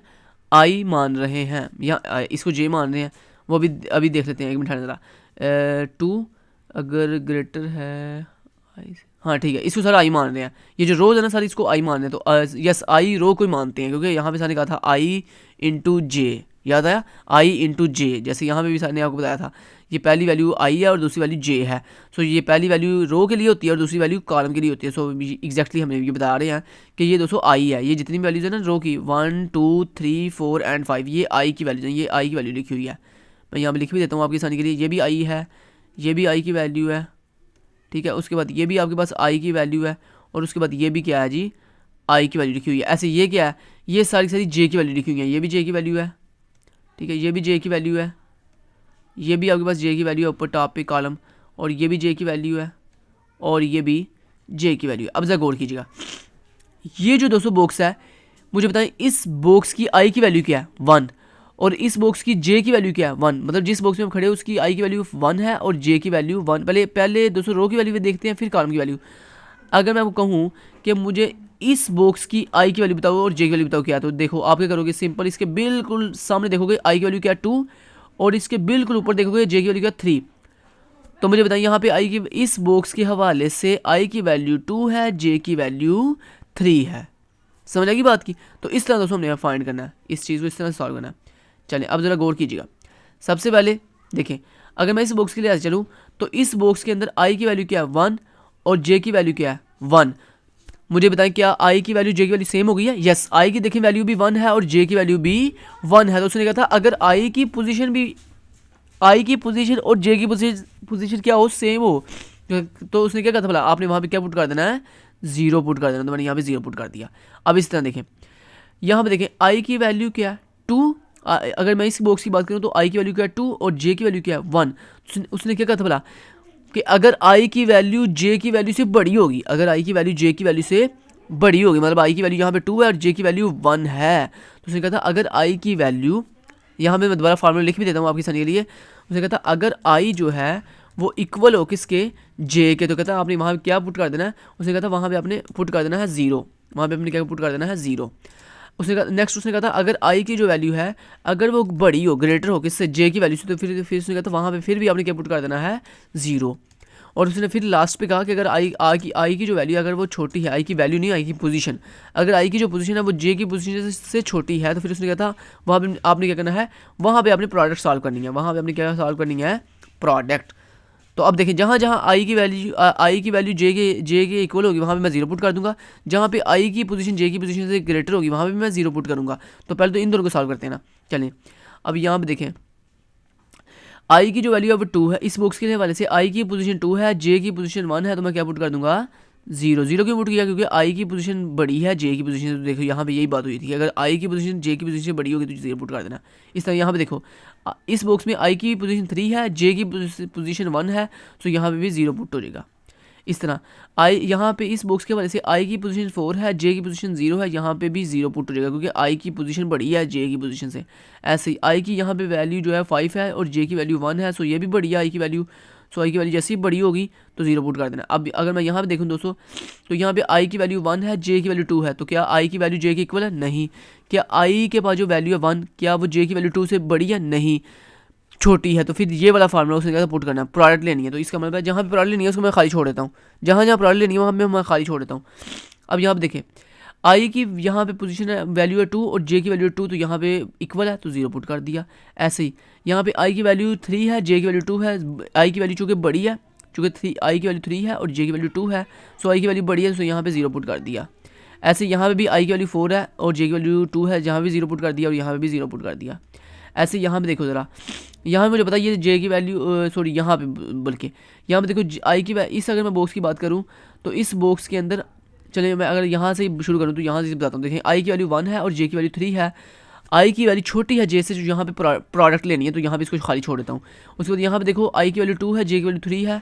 आई मान रहे हैं, या इसको जे मान रहे हैं। वो अभी देख लेते हैं, 1 मिनट ज़रा। 2 अगर ग्रेटर है हाँ ठीक है, इसको सारा आई मान रहे हैं, ये जो रोज है ना सारी इसको आई मान रहे हैं, तो यस आई रो को ही मानते हैं, क्योंकि यहाँ पे सारे कहा था आई इंटू जे, याद आया, आई इंटू जे, जैसे यहाँ पे भी सारे ने आपको बताया था, ये पहली वैल्यू आई है और दूसरी वैल्यू जे है। सो ये पहली वैल्यू रो के लिए होती है और दूसरी वैल्यू कॉलम के लिए होती है। सो एग्जैक्टली हमने ये बता रहे हैं कि ये दोस्तों आई है, ये जितनी वैल्यूज है ना रो की 1 2 3 4 एंड 5 ये आई की वैल्यूज हैं, ये आई की वैल्यू लिखी हुई है, मैं यहाँ पे लिख भी देता हूँ आपकी आसानी के लिए, ये भी आई है, ये भी आई की वैल्यू है, ठीक है। उसके बाद ये भी आपके पास आई की वैल्यू है और उसके बाद ये भी क्या है जी, आई की वैल्यू लिखी हुई है। ऐसे ये क्या है, ये सारी सारी जे की वैल्यू लिखी हुई है, ये भी जे की वैल्यू है, ठीक है, ये भी जे की वैल्यू है, ये भी आपके पास जे की वैल्यू है ऊपर टॉप पे कॉलम, और ये भी जे की वैल्यू है और ये भी जे की वैल्यू है। अब ज़रा गौर कीजिएगा, ये जो दोस्तों बॉक्स है, मुझे बताएं इस बॉक्स की आई की वैल्यू क्या है 1 और इस बॉक्स की जे की वैल्यू क्या है 1, मतलब जिस बॉक्स में हम खड़े हैं उसकी आई की वैल्यू 1 है और जे की वैल्यू 1। पहले दोस्तों रो की वैल्यू देखते हैं फिर कॉलम की वैल्यू। अगर मैं आपको कहूँ कि मुझे इस बॉक्स की आई की वैल्यू बताओ और जे की वैल्यू बताओ क्या, तो देखो आप क्या करोगे, सिंपल इसके बिल्कुल सामने देखोगे आई की वैल्यू क्या 2 और इसके बिल्कुल ऊपर देखोगे जे की वैल्यू क्या 3। तो मुझे बताइए यहाँ पे आई की, इस बॉक्स के हवाले से आई की वैल्यू 2 है, जे की वैल्यू 3 है, समझ आएगी बात की। तो इस तरह दोस्तों हमने फाइंड करना है, इस चीज़ को इस तरह से सॉल्व करना है। चलिए अब ज़रा गौर कीजिएगा, सबसे पहले देखें, अगर मैं इस बॉक्स के लिए चलूँ तो इस बॉक्स के अंदर आई की वैल्यू क्या है 1 और जे की वैल्यू क्या है 1। मुझे बताएं क्या आई की वैल्यू जे की वैल्यू सेम हो गई है? यस, आई की देखें वैल्यू भी 1 है और जे की वैल्यू भी 1 है। तो उसने कहा था अगर आई की पोजीशन और जे की पोजीशन क्या हो, सेम हो, तो उसने क्या कहा था भला, आपने वहाँ पे क्या पुट कर देना है, 0 पुट कर देना। तो मैंने यहाँ पे 0 पुट कर दिया। अब इस तरह देखें, यहाँ पे देखें आई की वैल्यू क्या है 2, अगर मैं इस बॉक्स की बात करूँ तो आई की वैल्यू क्या है 2 और जे की वैल्यू क्या है 1। उसने क्या कहा था भला कि अगर आई की वैल्यू जे की वैल्यू से बड़ी होगी, अगर आई की वैल्यू जे की वैल्यू से बड़ी होगी, मतलब आई की वैल्यू यहाँ पे 2 है और जे की वैल्यू 1 है, तो उसने कहा था अगर आई की वैल्यू, यहाँ पे मैं दोबारा फार्मूला लिख भी देता हूँ आपकी आसानी के लिए। उसने कहा था अगर आई जो है वो इक्वल हो किसके, जे के, तो कहता आपने वहाँ पे क्या पुट कर देना है, उसने कहा था वहाँ पे आपने पुट कर देना है 0, वहाँ पे आपने क्या पुट कर देना है 0। उसने कहा नेक्स्ट, उसने कहा था अगर आई की जो वैल्यू है अगर वो बड़ी हो, ग्रेटर हो किससे, जे की वैल्यू से, तो फिर उसने कहा था वहाँ पे फिर भी आपने क्या पुट कर देना है 0। और उसने फिर लास्ट पे कहा कि अगर आई की जो वैल्यू अगर वो छोटी है, आई की वैल्यू नहीं, आई की पोजीशन, अगर आई की जो पोजीशन है वो जे की पोजीशन से छोटी है, तो फिर उसने कहा था वहाँ पे आपने क्या करना है, वहाँ पे आपने प्रोडक्ट सॉल्व करनी है, वहाँ पे आपने क्या सॉल्व करनी है, प्रोडक्ट। तो अब देखें जहाँ जहाँ आई की वैल्यू जे के इक्वल होगी वहाँ पे मैं 0 पुट कर दूंगा, जहाँ पे आई की पोजीशन जे की पोजीशन से ग्रेटर होगी वहाँ पे मैं 0 पुट करूँगा। तो पहले तो इन दोनों को सॉल्व करते हैं ना। चलें अब यहाँ पे देखें, आई की जो वैल्यू है वो 2 है, इस बॉक्स के हवाले से आई की पोजीशन 2 है, जे की पोजीशन 1 है, तो मैं क्या पुट कर दूंगा 0। 0 क्यों पुट किया, क्योंकि आई की पोजीशन बड़ी है जे की पोजीशन से। तो देखो यहाँ पे यही बात हुई थी कि अगर आई की पोजीशन जे की पोजीशन से बड़ी होगी तो 0 पुट कर देना। इस तरह यहाँ पे देखो इस बॉक्स में आई की पोजीशन 3 है, जे की पोजीशन 1 है, तो यहाँ पे भी 0 पुट हो जाएगा। इस तरह आई यहाँ पे इस बॉक्स के वजह से आई की पोजीशन 4 है, जे की पोजीशन 0 है, यहाँ पे भी 0 पुट हो जाएगा क्योंकि आई की पोजीशन बड़ी है जे की पोजीशन से। ऐसे ही आई की यहाँ पे वैल्यू जो है 5 है और जे की वैल्यू 1 है, सो ये भी बड़ी है आई की वैल्यू। सो आई की वैल्यू जैसी बड़ी होगी तो 0 पुट कर देना। अब अगर मैं यहाँ पे देखूँ दोस्तों, तो यहाँ पे आई की वैल्यू 1 है, जे की वैल्यू 2 है, तो क्या आई की वैल्यू जे के इक्वल है? नहीं। क्या आई के पास जो वैल्यू है 1, क्या वो जे की वैल्यू 2 से बड़ी है? नहीं, छोटी है। तो फिर ये वाला फार्मूला उसने कहा पुट करना है, प्रोडक्ट लेनी है। तो इसका मतलब है जहाँ पे प्रोडक्ट लेनी है उसको मैं खाली छोड़ देता हूँ, जहाँ जहाँ प्रोडक्ट लेनी है वहाँ पे मैं खाली छोड़ देता हूँ। अब यहाँ पे देखें आई की यहाँ पे पोजीशन है वैल्यू है 2 और जे की वैल्यू 2, तो यहाँ पे इक्वल है तो 0 पुट कर दिया। ऐसे ही यहाँ पे आई की वैल्यू 3 है, जे की वैल्यू 2 है, आई की वैल्यू चूँकि बड़ी है, चूँकि आई की वैल्यू 3 है और जे की वैल्यू 2 है, सो आई की वैल्यू बड़ी है, सो यहाँ पे 0 पुट कर दिया। ऐसे यहाँ पे भी आई की वैल्यू 4 है और जे की वैल्यू 2 है, जहाँ भी 0 पुट कर दिया और यहाँ पे भी 0 पुट कर दिया। ऐसे यहाँ पे देखो ज़रा, यहाँ पे मुझे पता ये जे की वैल्यू सॉरी यहाँ पे बल्कि यहाँ पे देखो आई की इस अगर मैं बॉक्स की बात करूँ तो इस बॉक्स के अंदर, चलिए मैं अगर यहाँ से शुरू करूँ तो यहाँ से बताता हूँ। देखें आई की वैल्यू 1 है और जे की वैल्यू 3 है, आई की वैल्यू छोटी है जे से, जो यहाँ पे प्रोडक्ट लेनी है, तो यहाँ पे इसको खाली छोड़ देता हूँ। उसके बाद यहाँ पे देखो आई की वैल्यू 2 है, जे की वैल्यू 3 है,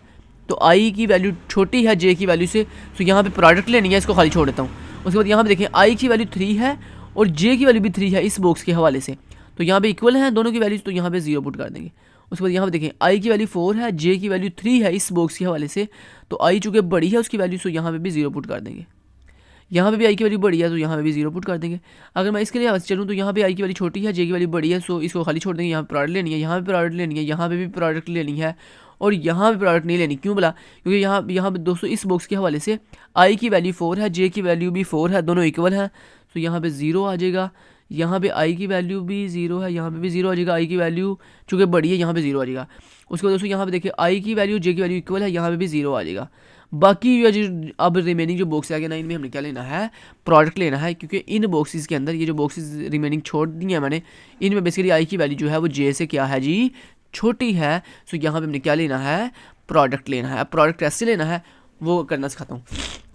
तो आई की वैल्यू छोटी है जे की वैल्यू से, तो यहाँ पे प्रोडक्ट लेनी है, इसको खाली छोड़ देता हूँ। उसके बाद यहाँ पे देखें आई की वैल्यू 3 है और जे की वैल्यू भी 3 है इस बॉक्स के हवाले से, तो यहाँ पे इक्वल है दोनों की वैल्यूज, तो यहाँ पे 0 पुट कर देंगे। उसके बाद यहाँ पे देखें आई की वैल्यू 4 है, जे की वैल्यू 3 है इस बॉक्स के हवाले से, तो आई चूँकि बड़ी है उसकी वैल्यू, तो यहाँ पे भी 0 पुट कर देंगे। यहाँ पे भी आई की वैल्यू बड़ी है तो यहाँ पे भी 0 पुट कर देंगे। अगर मैं इसके लिए चलूँ तो यहाँ पे आई की वैल्यू छोटी है, जे की वैल्यू बड़ी है, सो इसको खाली छोड़ देंगे। यहाँ पे प्रोडक्ट लेनी है, यहाँ पे प्रोडक्ट लेनी है, यहाँ पे भी प्रोडक्ट लेनी है, और यहाँ पे प्रोडक्ट नहीं लेनी। क्यों बोला? क्योंकि यहाँ पे दोस्तों इस बॉक्स के हवाले से आई की वैल्यू 4 है, जे की वैल्यू भी 4 है, दोनों इक्वल हैं, तो यहाँ पे 0 आ जाएगा। यहाँ पे आई की वैल्यू भी 0 है, यहाँ पे भी 0 आ जाएगा। आई की वैल्यू चूँकि बड़ी है, यहाँ पे 0 आ जाएगा। उसके बाद दोस्तों यहाँ पे देखिए आई की वैल्यू जे की वैल्यू इक्वल है, यहाँ पे भी 0 आ जाएगा। बाकी जो अब रिमेनिंग जो बॉक्स आ गया ना, इनमें हमने क्या लेना है? प्रोडक्ट लेना है, क्योंकि इन बॉक्सेस के अंदर ये जो बॉक्सेस रिमेनिंग छोड़ दी है मैंने, इनमें बेसिकली आई की वैल्यू जो है वो जे से क्या है जी? छोटी है। सो यहाँ पे हमने क्या लेना है? प्रोडक्ट लेना है। अब प्रोडक्ट कैसे लेना है वो करना सिखाता हूँ।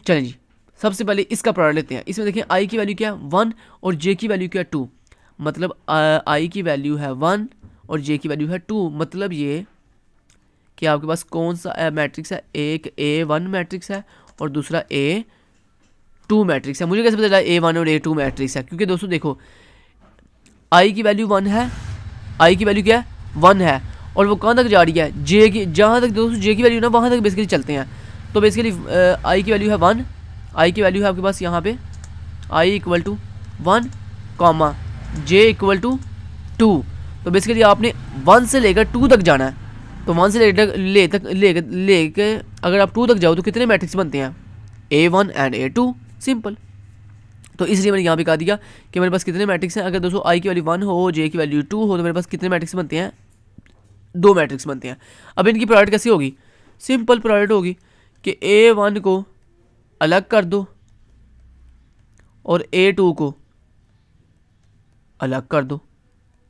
चलें जी, सबसे पहले इसका प्रोडक्ट लेते हैं। इसमें देखिए आई की वैल्यू क्या है? 1 और जे की वैल्यू क्या है? 2। मतलब आई की वैल्यू है 1 और जे की वैल्यू है 2। मतलब ये कि आपके पास कौन सा मैट्रिक्स है? एक A1 मैट्रिक्स है और दूसरा A2 मैट्रिक्स है। मुझे कैसे पता चला A1 और A2 मैट्रिक्स है? क्योंकि दोस्तों देखो, आई की वैल्यू 1 है, आई की वैल्यू क्या है? 1 है, और वो कहाँ तक जा रही है? जे की, जहाँ तक दोस्तों जे की वैल्यू ना वहाँ तक बेसिकली चलते हैं। तो बेसिकली आई की वैल्यू है 1, आई की वैल्यू है आपके पास यहाँ पे I equal to 1 comma J equal to 2। तो बेसिकली आपने 1 से लेकर 2 तक जाना है। तो 1 से लेके अगर आप 2 तक जाओ तो कितने मैट्रिक्स बनते हैं? A1 and A2, simple. तो इसलिए मैंने यहाँ पे कहा दिया कि मेरे पास कितने मैट्रिक्स हैं। अगर दोस्तों आई की वैल्यू 1 हो, जे की वैल्यू 2 हो, तो मेरे पास कितने मैट्रिक्स बनते हैं? 2 मैट्रिक्स बनते हैं। अब इनकी प्रोडक्ट कैसी होगी? सिंपल प्रोडक्ट होगी कि A1 को अलग कर दो और A2 को अलग कर दो,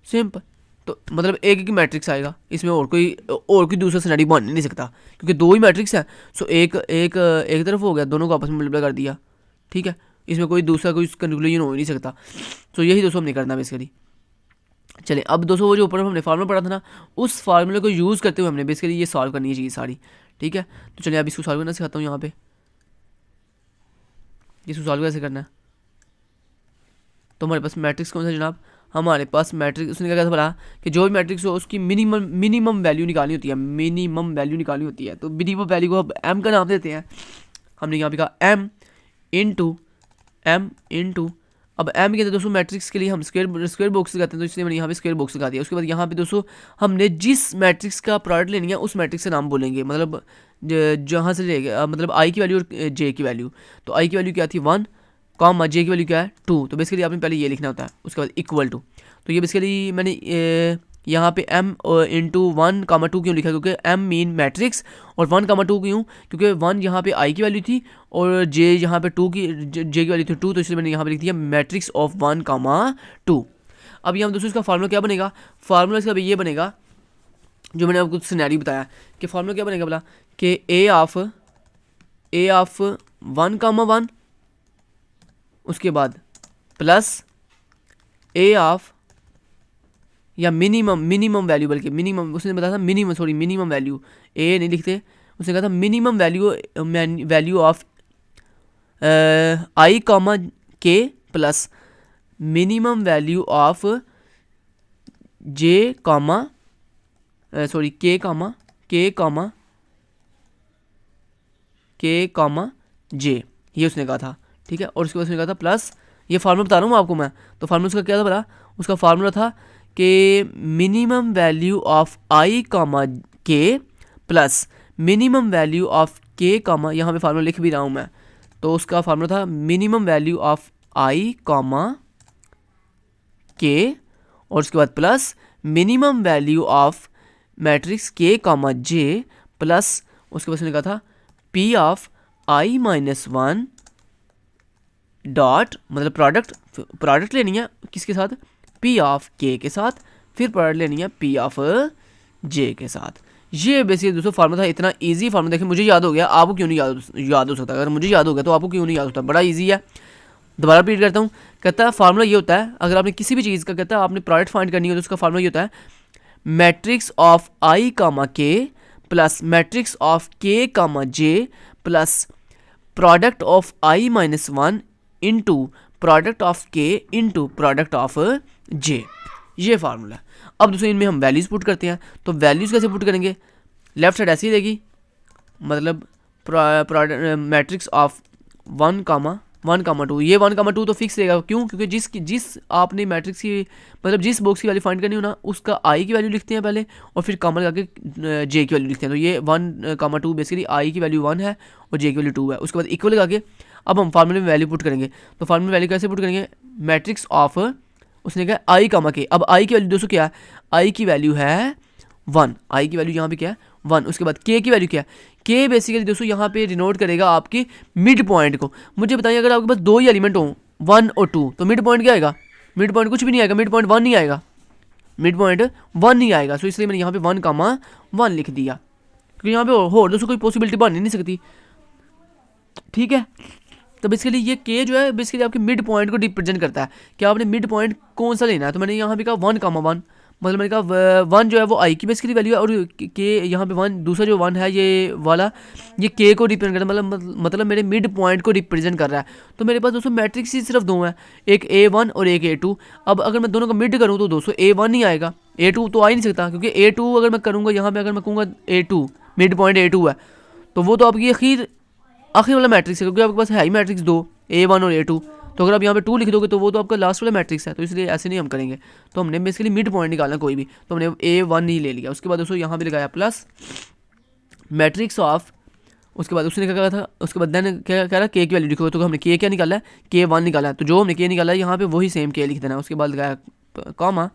सिंपल। तो मतलब एक ही मैट्रिक्स आएगा, इसमें और कोई दूसरा सिनेरियो बन नहीं सकता, क्योंकि 2 ही मैट्रिक्स है। सो एक तरफ हो गया, दोनों को आपस में मल्टीप्लाई कर दिया, ठीक है। इसमें कोई दूसरा कोई कंक्लूजन हो ही नहीं सकता। सो यही दोस्तों हमने करना बेसिकली। चले अब दोस्तों वो जो ऊपर हमने फार्मूला पढ़ा था ना, उस फार्मूले को यूज़ करते हुए हमने बेसिकली ये सॉल्व करनी है चीज़ सारी, ठीक है। तो चलिए अब इसको सॉल्व करना सिखाता हूँ। यहाँ पे इसको सॉल्व कैसे करना है? तो हमारे पास मैट्रिक्स कौन सा जनाब? हमारे पास मैट्रिक्स, उसने क्या बोला कि जो भी मैट्रिक्स हो उसकी मिनिमम वैल्यू निकालनी होती है, मिनिमम वैल्यू निकालनी होती है। तो मिनिमम वैल्यू को m का नाम देते हैं। हमने यहाँ पे कहा m इंटू अब m के अंदर दोस्तों मैट्रिक्स के लिए हम स्क्वायर बॉक्स लगाते हैं, तो इसलिए मैंने यहाँ पे स्क्वायर बॉक्स लगा दिया। उसके बाद यहाँ पे दोस्तों हमने जिस मैट्रिक्स का प्रोडक्ट लेनी है उस मैट्रिक्स का नाम बोलेंगे, मतलब जहाँ से लेंगे, मतलब आई की वैल्यू और जे की वैल्यू। तो आई की वैल्यू क्या थी? 1 कॉमा जे की वैल्यू क्या है? 2। तो बेसिकली आपने पहले ये लिखना होता है, उसके बाद इक्वल टू। तो ये बेसिकली मैंने यहाँ पे m इंटू 1 कामा 2 क्यों लिखा? क्योंकि m मीन मैट्रिक्स, और 1 कामा 2 क्यों? क्योंकि 1 यहाँ पे i की वैल्यू थी और j यहाँ पे 2 की j की वैल्यू थी 2, तो इसलिए मैंने यहाँ पे लिख दिया मैट्रिक्स ऑफ 1 कामा 2। अब यहाँ दोस्तों इसका फार्मूला क्या बनेगा? फार्मूला इसका ये बनेगा जो मैंने आपको सिनेरियो बताया कि फार्मूला क्या बनेगा बोला कि a ऑफ 1 कामा 1, उसके बाद प्लस a ऑफ या मिनिमम वैल्यू, बल्कि मिनिमम उसने बताया था मिनिमम वैल्यू, ए नहीं लिखते, उसने कहा था minimum value of I comma K plus minimum value of J comma K comma J, ये उसने कहा था, ठीक है। और उसके बाद उसने कहा था प्लस, ये फार्मूला बता रहा हूँ आपको मैं। तो फार्मूला उसका क्या था बड़ा? उसका फार्मूला था कि minimum value of I comma K plus minimum value of के कॉमा, यहाँ पे फार्मूला लिख भी रहा हूँ मैं। तो उसका फार्मूला था minimum value of I comma के, और उसके बाद plus minimum value of matrix के कॉमा जे, प्लस उसके बाद उसने कहा था P of I minus 1 dot, मतलब प्रोडक्ट लेनी है किसके साथ? पी ऑफ के के साथ, फिर प्रोडक्ट लेनी है पी ऑफ जे के साथ। ये बेसिकली दोस्तों फार्मूला था। इतना इजी फार्मूला, देखिए मुझे याद हो गया, आपको क्यों नहीं याद हो सकता? अगर मुझे याद हो गया तो आपको क्यों नहीं याद होता? बड़ा इजी है। दोबारा रिपीट करता हूँ, कहता है फार्मूला ये होता है, अगर आपने किसी भी चीज़ का कहता है आपने प्रोडक्ट फाइंड करनी हो तो उसका फार्मूला ये होता है मैट्रिक्स ऑफ आई कामा के plus matrix of K comma J plus product of I minus 1 into product of K into product of J. ये फार्मूला। अब दोस्तों इनमें हम वैल्यूज़ पुट करते हैं। तो वैल्यूज़ कैसे पुट करेंगे? लेफ्ट साइड ऐसी देगी, मतलब मैट्रिक्स ऑफ 1 कामा 1,2 ये 1,2 तो फिक्स रहेगा। क्यों? क्योंकि जिस आपने मैट्रिक्स की मतलब जिस बॉक्स की वैल्यू फाइंड करनी हो ना, उसका आई की वैल्यू लिखते हैं पहले और फिर कॉमा लगा के जे की वैल्यू लिखते हैं। तो ये 1,2 बेसिकली आई की वैल्यू 1 है और जे की वैल्यू 2 है। उसके बाद इक्वल लगा के अब हम फार्मूले में वैल्यू पुट करेंगे। तो फार्मूले में वैल्यू कैसे पुट करेंगे? मैट्रिक्स ऑफ, उसने कहा आई कामा के। अब आई की वैल्यू दोस्तों क्या है? आई की वैल्यू है 1, आई की वैल्यू यहाँ पे क्या है? 1। उसके बाद के की वैल्यू क्या है? के बेसिकली दोस्तों यहाँ पे डिनोट करेगा आपके मिड पॉइंट को। मुझे बताइए अगर आपके पास दो ही एलिमेंट हो 1 और 2 तो मिड पॉइंट क्या आएगा? मिड पॉइंट कुछ भी नहीं आएगा, मिड पॉइंट 1 नहीं आएगा, मिड पॉइंट 1 नहीं आएगा। सो इसलिए मैंने यहाँ पे 1,1 लिख दिया, क्योंकि यहाँ पे और दोस्तों कोई पॉसिबिलिटी बन ही नहीं सकती। ठीक है, तो बेसिकली ये के जो है बेसिकली आपके मिड पॉइंट को रिप्रेजेंट करता है कि आपने मिड पॉइंट कौन सा लेना है। तो मैंने यहाँ पे कहा 1,1, मतलब मैंने कहा 1 जो है वो आई की बेसिकली वैल्यू है और के यहाँ पे 1 दूसरा जो 1 है ये वाला ये के को रिप्रेजेंट करता है, मतलब मेरे मिड पॉइंट को रिप्रेजेंट कर रहा है। तो मेरे पास दोस्तों मैट्रिक्स ही सिर्फ दो हैं, एक A1 और एक A2। अब अगर मैं दोनों का मिड करूँ तो दोस्तों A1 नहीं आएगा, A2 तो आ ही नहीं सकता, क्योंकि A2 अगर मैं करूँगा यहाँ पे, अगर मैं कहूँगा A2 मिड पॉइंट A2 है तो वो तो आपकी आखिर वाला मैट्रिक्स है, क्योंकि आपके पास है ही मैट्रिक्स दो A1 और A2। तो अगर आप यहाँ पे 2 लिख दोगे तो वो तो आपका लास्ट वाला मैट्रिक्स है, तो इसलिए ऐसे नहीं हम करेंगे। तो हमने बेसिकली मिड पॉइंट निकालना कोई भी, तो हमने A1 ही ले लिया। उसके बाद दोस्तों यहाँ पे लगाया प्लस मैट्रिक्स ऑफ, उसके बाद उसने क्या कहा था, उसके बाद देन क्या कह रहा के की वैल्यू लिखो। तो हमने के क्या निकाला है? K1 निकाला है, तो जो हमने के निकाला है यहाँ पे वही सेम के लिख देना है। उसके बाद लगाया कॉमा,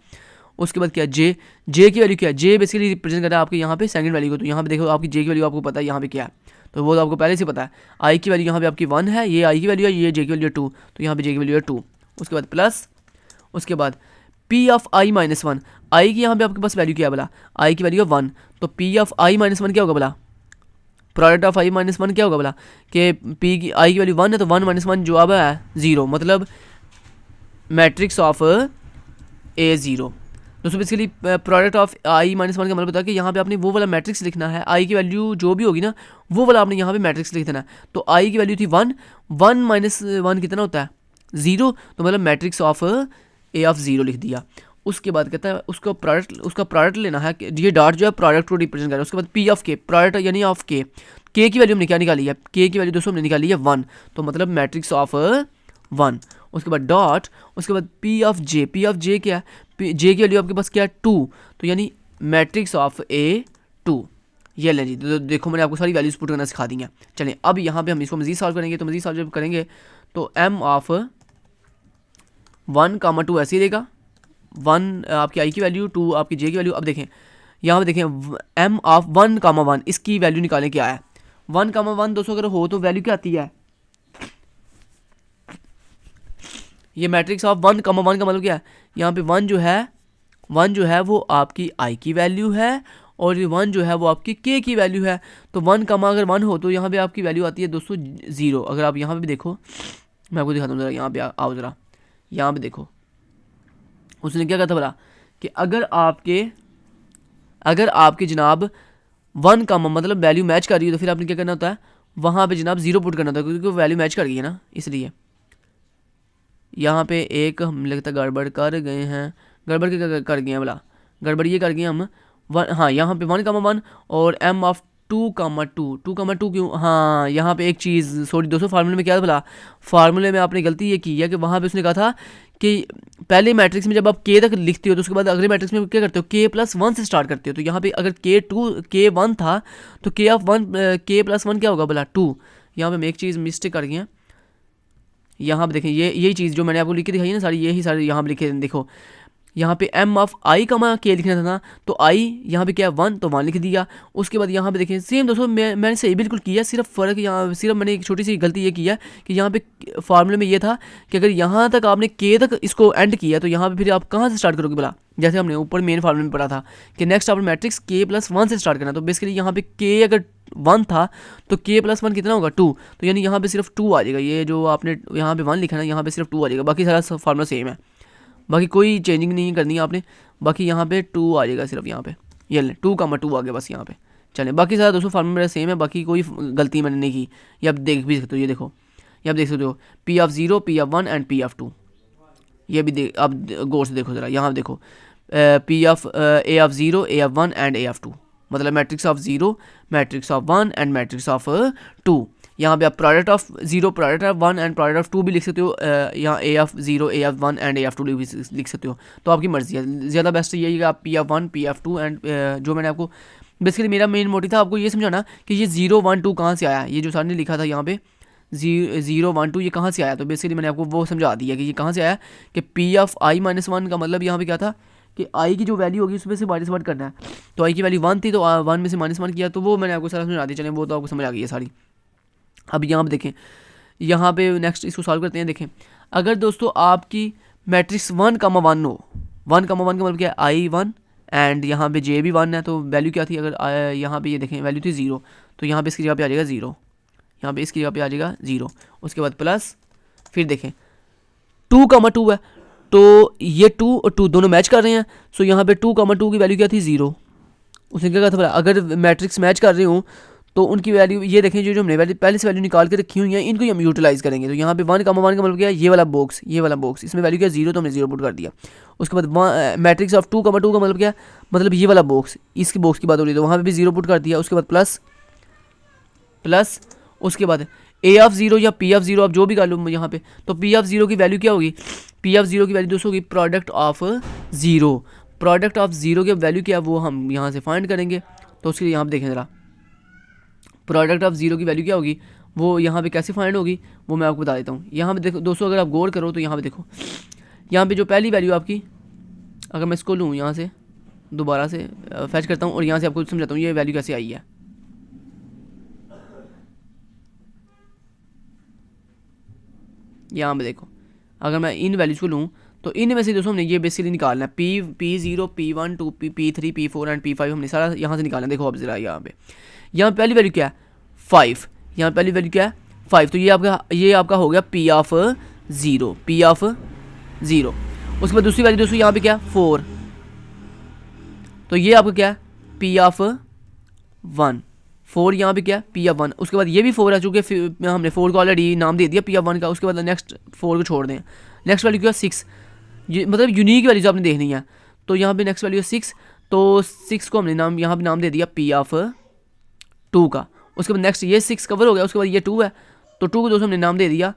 उसके बाद क्या जे की वैल्यू क्या है? जे बेसिकली रिप्रेजेंट कर रहा है आपके यहाँ पे सेकंड वैल्यू को। तो यहाँ पे देखो आपकी जे की वैल्यू आपको पता है यहाँ पे क्या है, तो वो तो आपको पहले से पता है। आई की वैल्यू यहाँ पे आपकी 1 है, ये आई की वैल्यू है, ये जे की वैल्यू है 2, तो यहाँ पे जे की वैल्यू है 2। उसके बाद प्लस, उसके बाद पी ऑफ आई माइनस 1, आई की यहाँ पे आपके पास वैल्यू क्या है बोला? आई की वैल्यू है 1, तो पी ऑफ आई माइनस 1 क्या होगा बोला? प्रोडक्ट ऑफ आई माइनस 1 क्या होगा बोला? कि पी की आई की वैल्यू 1 है तो 1 माइनस 1 जवाब है 0, मतलब मैट्रिक्स ऑफ A0। दोस्तों basically product of I minus 1 का मतलब बता कि यहाँ पे आपने वो वाला मैट्रिक्स लिखना है, आई की वैल्यू जो भी होगी ना वो वाला आपने यहाँ पे मैट्रिक्स लिख देना है। तो आई की वैल्यू थी 1, 1 माइनस 1 कितना होता है? 0, तो मतलब मैट्रिक्स ऑफ A ऑफ 0 लिख दिया। उसके बाद कहता है उसका प्रोडक्ट लेना है, ये डॉट जो है प्रोडक्ट को रिप्रेजेंट कर रहा है। उसके बाद पी ऑफ के, प्रोडक्ट यानी ऑफ के की वैल्यू हमने क्या निकाली है? के की वैल्यू दोस्तों हमने निकाली है 1, तो मतलब मैट्रिक्स ऑफ 1। उसके बाद डॉट, उसके बाद पी ऑफ जे क्या है? जे की वैल्यू आपके पास क्या है? 2, तो यानी मैट्रिक्स ऑफ A2। ये ले जी, तो देखो मैंने आपको सारी वैल्यूज पुट करना सिखा दी हैं। चलें अब यहाँ पे हम इसको मजीद सॉल्व करेंगे। तो मजीद सॉल्व जब करेंगे तो m ऑफ 1,2 ऐसे ही देगा, 1 आपकी आई की वैल्यू, 2 आपकी जे की वैल्यू। अब देखें यहाँ पे देखें m ऑफ 1,1 इसकी वैल्यू निकालें क्या है? 1,1 दोस्तों अगर हो तो वैल्यू क्या आती है? ये मैट्रिक्स ऑफ 1,1 का मतलब क्या है? यहाँ पे 1 जो है वो आपकी आई की वैल्यू है और ये 1 जो है वो आपकी के की वैल्यू है। तो 1, अगर 1 हो तो यहाँ पे आपकी वैल्यू आती है दोस्तों 0। अगर आप यहाँ पे भी देखो, मैं आपको दिखाता हूँ ज़रा, यहाँ पे आओ ज़रा, यहाँ पे देखो उसने क्या कहा था बोला कि अगर आपके जनाब 1 मतलब वैल्यू मैच कर रही है तो फिर आपने क्या करना होता है? वहाँ पे जनाब 0 पुट करना होता है, क्योंकि वैल्यू मैच कर गई है ना। इसलिए यहाँ पे एक हम लगता गड़बड़ कर गए हैं, गड़बड़ के कर गए हैं बोला, गड़बड़ ये कर गए हम हाँ यहाँ पे 1,1 और m ऑफ 2,2 क्यों? हाँ यहाँ पे एक चीज़ सॉरी दोस्तों, फार्मूले में क्या बोला? फार्मूले में आपने गलती ये की है कि वहाँ पे उसने कहा था कि पहले मैट्रिक्स में जब आप के तक लिखते हो तो उसके बाद अगले मैट्रिक्स में क्या करते हो? k+1 से स्टार्ट करते हो। तो यहाँ पे अगर k1 था तो k ऑफ 1 k+1 क्या होगा बोला? 2। यहाँ पे हम एक चीज़ मिस्टेक कर गए हैं, यहाँ पे देखें यही चीज़ जो मैंने आपको लिख के दिखाई है ना सारी, यही सारी यहाँ पे लिखे। देखो यहाँ पे m ऑफ आई का के लिखना था ना, तो आई यहाँ पे क्या है 1, तो 1 लिख दिया। उसके बाद यहाँ पे देखें सेम दोस्तों मैंने सही बिल्कुल किया, सिर्फ फ़र्क यहाँ सिर्फ मैंने एक छोटी सी गलती ये किया कि यहाँ पे फार्मूले में ये था कि अगर यहाँ तक आपने के तक इसको एंड किया तो यहाँ पे फिर आप कहाँ से स्टार्ट करोगे बोला? जैसे हमने ऊपर मेन फार्मूले में पढ़ा था कि नेक्स्ट आपने मैट्रिक्स k+1 से स्टार्ट करना। तो बेसिकली यहाँ पे k अगर 1 था तो k+1 कितना होगा? 2, तो यानी यहाँ पे सिर्फ 2 आ जाएगा। ये जो आपने यहाँ पे 1 लिखा ना, यहाँ पे सिर्फ 2 आ जाएगा, बाकी सारा फार्मूला सेम है, बाकी कोई चेंजिंग नहीं करनी है आपने। बाकी यहाँ पे 2 आ जाएगा सिर्फ यहाँ पे, ये ले 2,2 आ गया बस यहाँ पे। चलें बाकी सारा दोस्तों फार्मूला मेरा सेम है, बाकी कोई गलती मैंने नहीं की। ये आप देख भी सकते हो, ये देखो ये आप देख सकते हो P of 0, P of 1 and P of 2। ये भी आप गौर से देखो ज़रा, यहाँ देखो P of A of 0, A of 1 and A of 2, मतलब matrix of 0, matrix of 1 and matrix of 2। यहाँ पे आप product of 0, product of 1 and product of 2 भी लिख सकते हो, यहाँ A(0), A(1) एंड A(2) भी लिख सकते हो, तो आपकी मर्जी है। ज़्यादा बेस्ट यही है आप P(1), P(2) एंड जो मैंने आपको बेसिकली मेरा मेन मोटिव था आपको ये समझाना कि ये 0, 1, 2 कहाँ से आया, ये जो सर ने लिखा था यहाँ पे 0, 1, 2 ये कहाँ से आया, तो बेसिकली मैंने आपको वो समझा दिया कि ये कहाँ से आया कि P(i-1) का मतलब यहाँ पे क्या था कि i की जो वैल्यू होगी उसमें से -1 करना है। तो i की वैल्यू 1 थी तो 1 में से -1 किया, तो वो मैंने आपको सारा समझा दिया। चलें वो तो आपको समझ आ गई है सारी। अब यहाँ पे देखें, यहाँ पे नेक्स्ट इसको सॉल्व करते हैं। देखें अगर दोस्तों आपकी मैट्रिक्स 1,1 हो, 1,1 का मतलब क्या है I1 एंड यहाँ पे J भी 1 है, तो वैल्यू क्या थी, अगर यहाँ पे ये देखें वैल्यू थी 0, तो यहाँ पे इसकी जगह पे आ जाएगा 0, यहाँ पे इसकी जगह पे आ जाएगा 0, उसके बाद प्लस, फिर देखें 2,2 है, तो ये 2 और 2 दोनों मैच कर रहे हैं, सो यहाँ पे 2,2 की वैल्यू क्या थी 0। उसने क्या कहा था, अगर मैट्रिक्स मैच कर रहे हो तो उनकी वैल्यू ये देखें, जो हमने वैल्यू पहले से वैल्यू निकाल के रखी हुई है इनको हम यूटिलाइज करेंगे। तो यहाँ पे 1,1 का मतलब क्या है, ये वाला बॉक्स इसमें वैल्यू क्या 0, तो हमने 0 पुट कर दिया। उसके बाद मैट्रिक्स ऑफ 2,2 का मतलब क्या है, मतलब ये वाला बॉक्स, इसकी बॉक्स की बात हो रही है, तो वहाँ पे भी 0 पुट कर दिया। उसके बाद प्लस उसके बाद A(0) या P(0) आप जो भी कर लो यहाँ पे, तो P(0) की वैल्यू क्या होगी, P(0) की वैल्यू दोस्तों होगी प्रोडक्ट ऑफ 0। प्रोडक्ट ऑफ 0 की वैल्यू क्या है वो हम यहाँ से फाइंड करेंगे। तो उसके लिए यहाँ पे देखें ज़रा, प्रोडक्ट ऑफ 0 की वैल्यू क्या होगी, वो यहाँ पे कैसे फाइंड होगी वो मैं आपको बता देता हूँ। यहाँ पे देखो दोस्तों, अगर आप गौर करो तो यहाँ पे देखो, यहाँ पे जो पहली वैल्यू आपकी, अगर मैं इसको लूँ यहाँ से दोबारा से फैच करता हूँ और यहाँ से आपको समझाता हूँ ये वैल्यू कैसे आई है। यहाँ पे देखो, अगर मैं इन वैल्यूज़ को लूँ तो इनमें से दोस्तों हमने ये बेसिकली निकालना है P0, P1, P3, P4 and P5 हमने सारा यहाँ से निकालना है। देखो अब जरा यहाँ पे पहली वैल्यू क्या है 5, यहाँ पहली वैल्यू क्या है 5, तो ये आपका हो गया P(0), P(0). उसके बाद दूसरी वैल्यू दोस्तों यहाँ पे क्या 4, तो ये आपका क्या है P(1), 4 यहाँ पे क्या है P(1). उसके बाद ये भी 4 है, चूँकि हमने 4 को ऑलरेडी नाम दे दिया P(1) का। उसके बाद नेक्स्ट 4 को छोड़ दें, नेक्स्ट वैल्यू क्या 6, ये मतलब यूनिक वैल्यूज आपने देखनी है। तो यहाँ पे नेक्स्ट वैल्यू है 6, तो 6 को हमने यहाँ पे नाम दे दिया P(2) का। उसके बाद नेक्स्ट ये 6 कवर हो गया, उसके बाद ये 2 है, तो 2 को दोस्तों हमने नाम दे दिया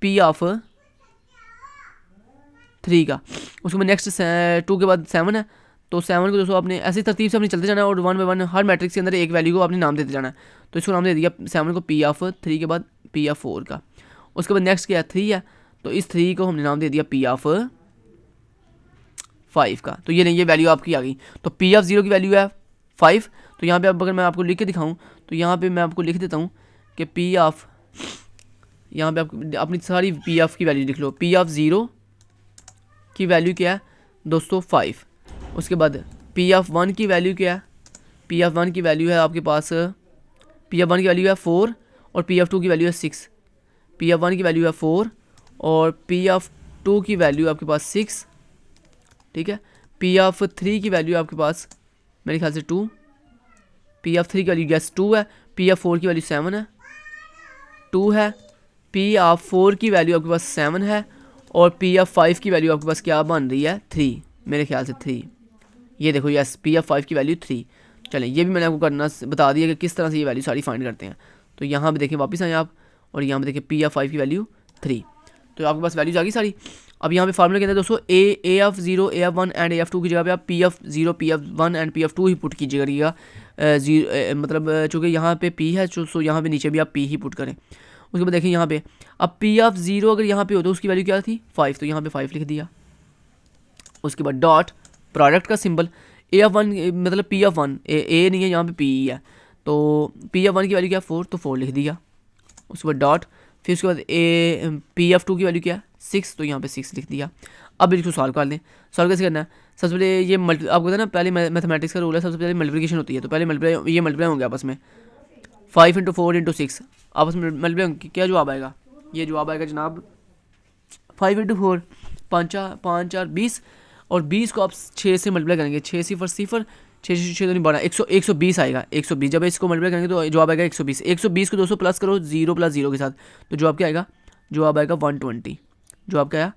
P(3) का। उसके बाद नेक्स्ट 2 के बाद 7 है, तो 7 को दोस्तों आपने ऐसी तरतीब से अपने चलते जाना है और 1 बाय 1 हर मैट्रिक्स के अंदर एक वैल्यू को आपने नाम देते जाना है। तो इसको नाम दे दिया 7 को P(3) के बाद P(4) का। उसके बाद नेक्स्ट क्या है 3 है, तो इस 3 को हमने नाम दे दिया P(5) का। तो ये नहीं, ये वैल्यू आपकी आ गई। तो P(0) की वैल्यू है 5, तो यहाँ पे अगर मैं आपको लिख के दिखाऊँ तो यहाँ पे मैं आपको लिख देता हूँ कि यहाँ पे आप अपनी सारी P(f) की वैल्यू लिख लो। P(0) की वैल्यू क्या है दोस्तों 5। उसके बाद P(1) की वैल्यू क्या है, P(1) की वैल्यू है आपके पास, P(1) की वैल्यू है 4 और P(2) की वैल्यू है 6। P(1) की वैल्यू है 4 और P(2) की वैल्यू आपके पास 6, ठीक है। P(3) की वैल्यू आपके पास मेरे ख्याल से 2, P(3) की वैल्यू गैस 2 है, P(4) की वैल्यू 7 है, 2 है, P(4) की वैल्यू आपके पास 7 है और P(5) की वैल्यू आपके पास क्या बन रही है 3, मेरे ख्याल से 3। ये देखो यस, P(5) की वैल्यू 3। चलें ये भी मैंने आपको करना बता दिया कि किस तरह से ये वैल्यू सारी फाइंड करते हैं। तो यहाँ पे देखें वापस आए आप और यहाँ पे देखें P(5) की वैल्यू 3, तो आपके पास वैल्यूज आ गई सारी। अब यहाँ पे फार्मूले के अंदर दोस्तों A(0), A(1) एंड A(2) की जगह पे आप P(0), P(1) and P(2) he put कीजिएगा। मतलब चूँकि यहाँ पे P है सो यहाँ पे नीचे भी आप P ही पुट करें। उसके बाद देखें यहाँ पे अब P(0) अगर यहाँ पे हो तो उसकी वैल्यू क्या थी 5, तो यहाँ पे 5 लिख दिया। उसके बाद डॉट प्रोडक्ट का सिंबल A(1) मतलब P(1), A नहीं है यहाँ पे P है, तो P(1) की वैल्यू क्या 4, तो 4 लिख दिया। उसके बाद डॉट, फिर उसके बाद P(2) की वैल्यू क्या 6, तो यहाँ पे 6 लिख दिया। अब इसको सॉल्व कर लें। सॉल्व कैसे करना है, सबसे पहले ये आपको पता है ना पहले मैथमेटिक्स का रूल है, सबसे पहले मल्टीप्लिकेशन होती है। तो पहले मल्टीप्लाई होंगे आपस में, 5 × 4 × 6 आपस में मल्टीप्लाई, क्या जवाब आएगा, ये जवाब आएगा जनाब 5 × 4 5 4 20 और 20 को आप 6 से मल्टीप्लाई करेंगे, 6 0 0 6 तो नहीं बढ़ा 120 आएगा। 120 जब इसको मल्टीप्लाई करेंगे तो जवाब आएगा 120। 120 को 200 प्लस करो 0 + 0 के साथ, तो जवाब क्या आएगा, जवाब आएगा 120। जवाब क्या है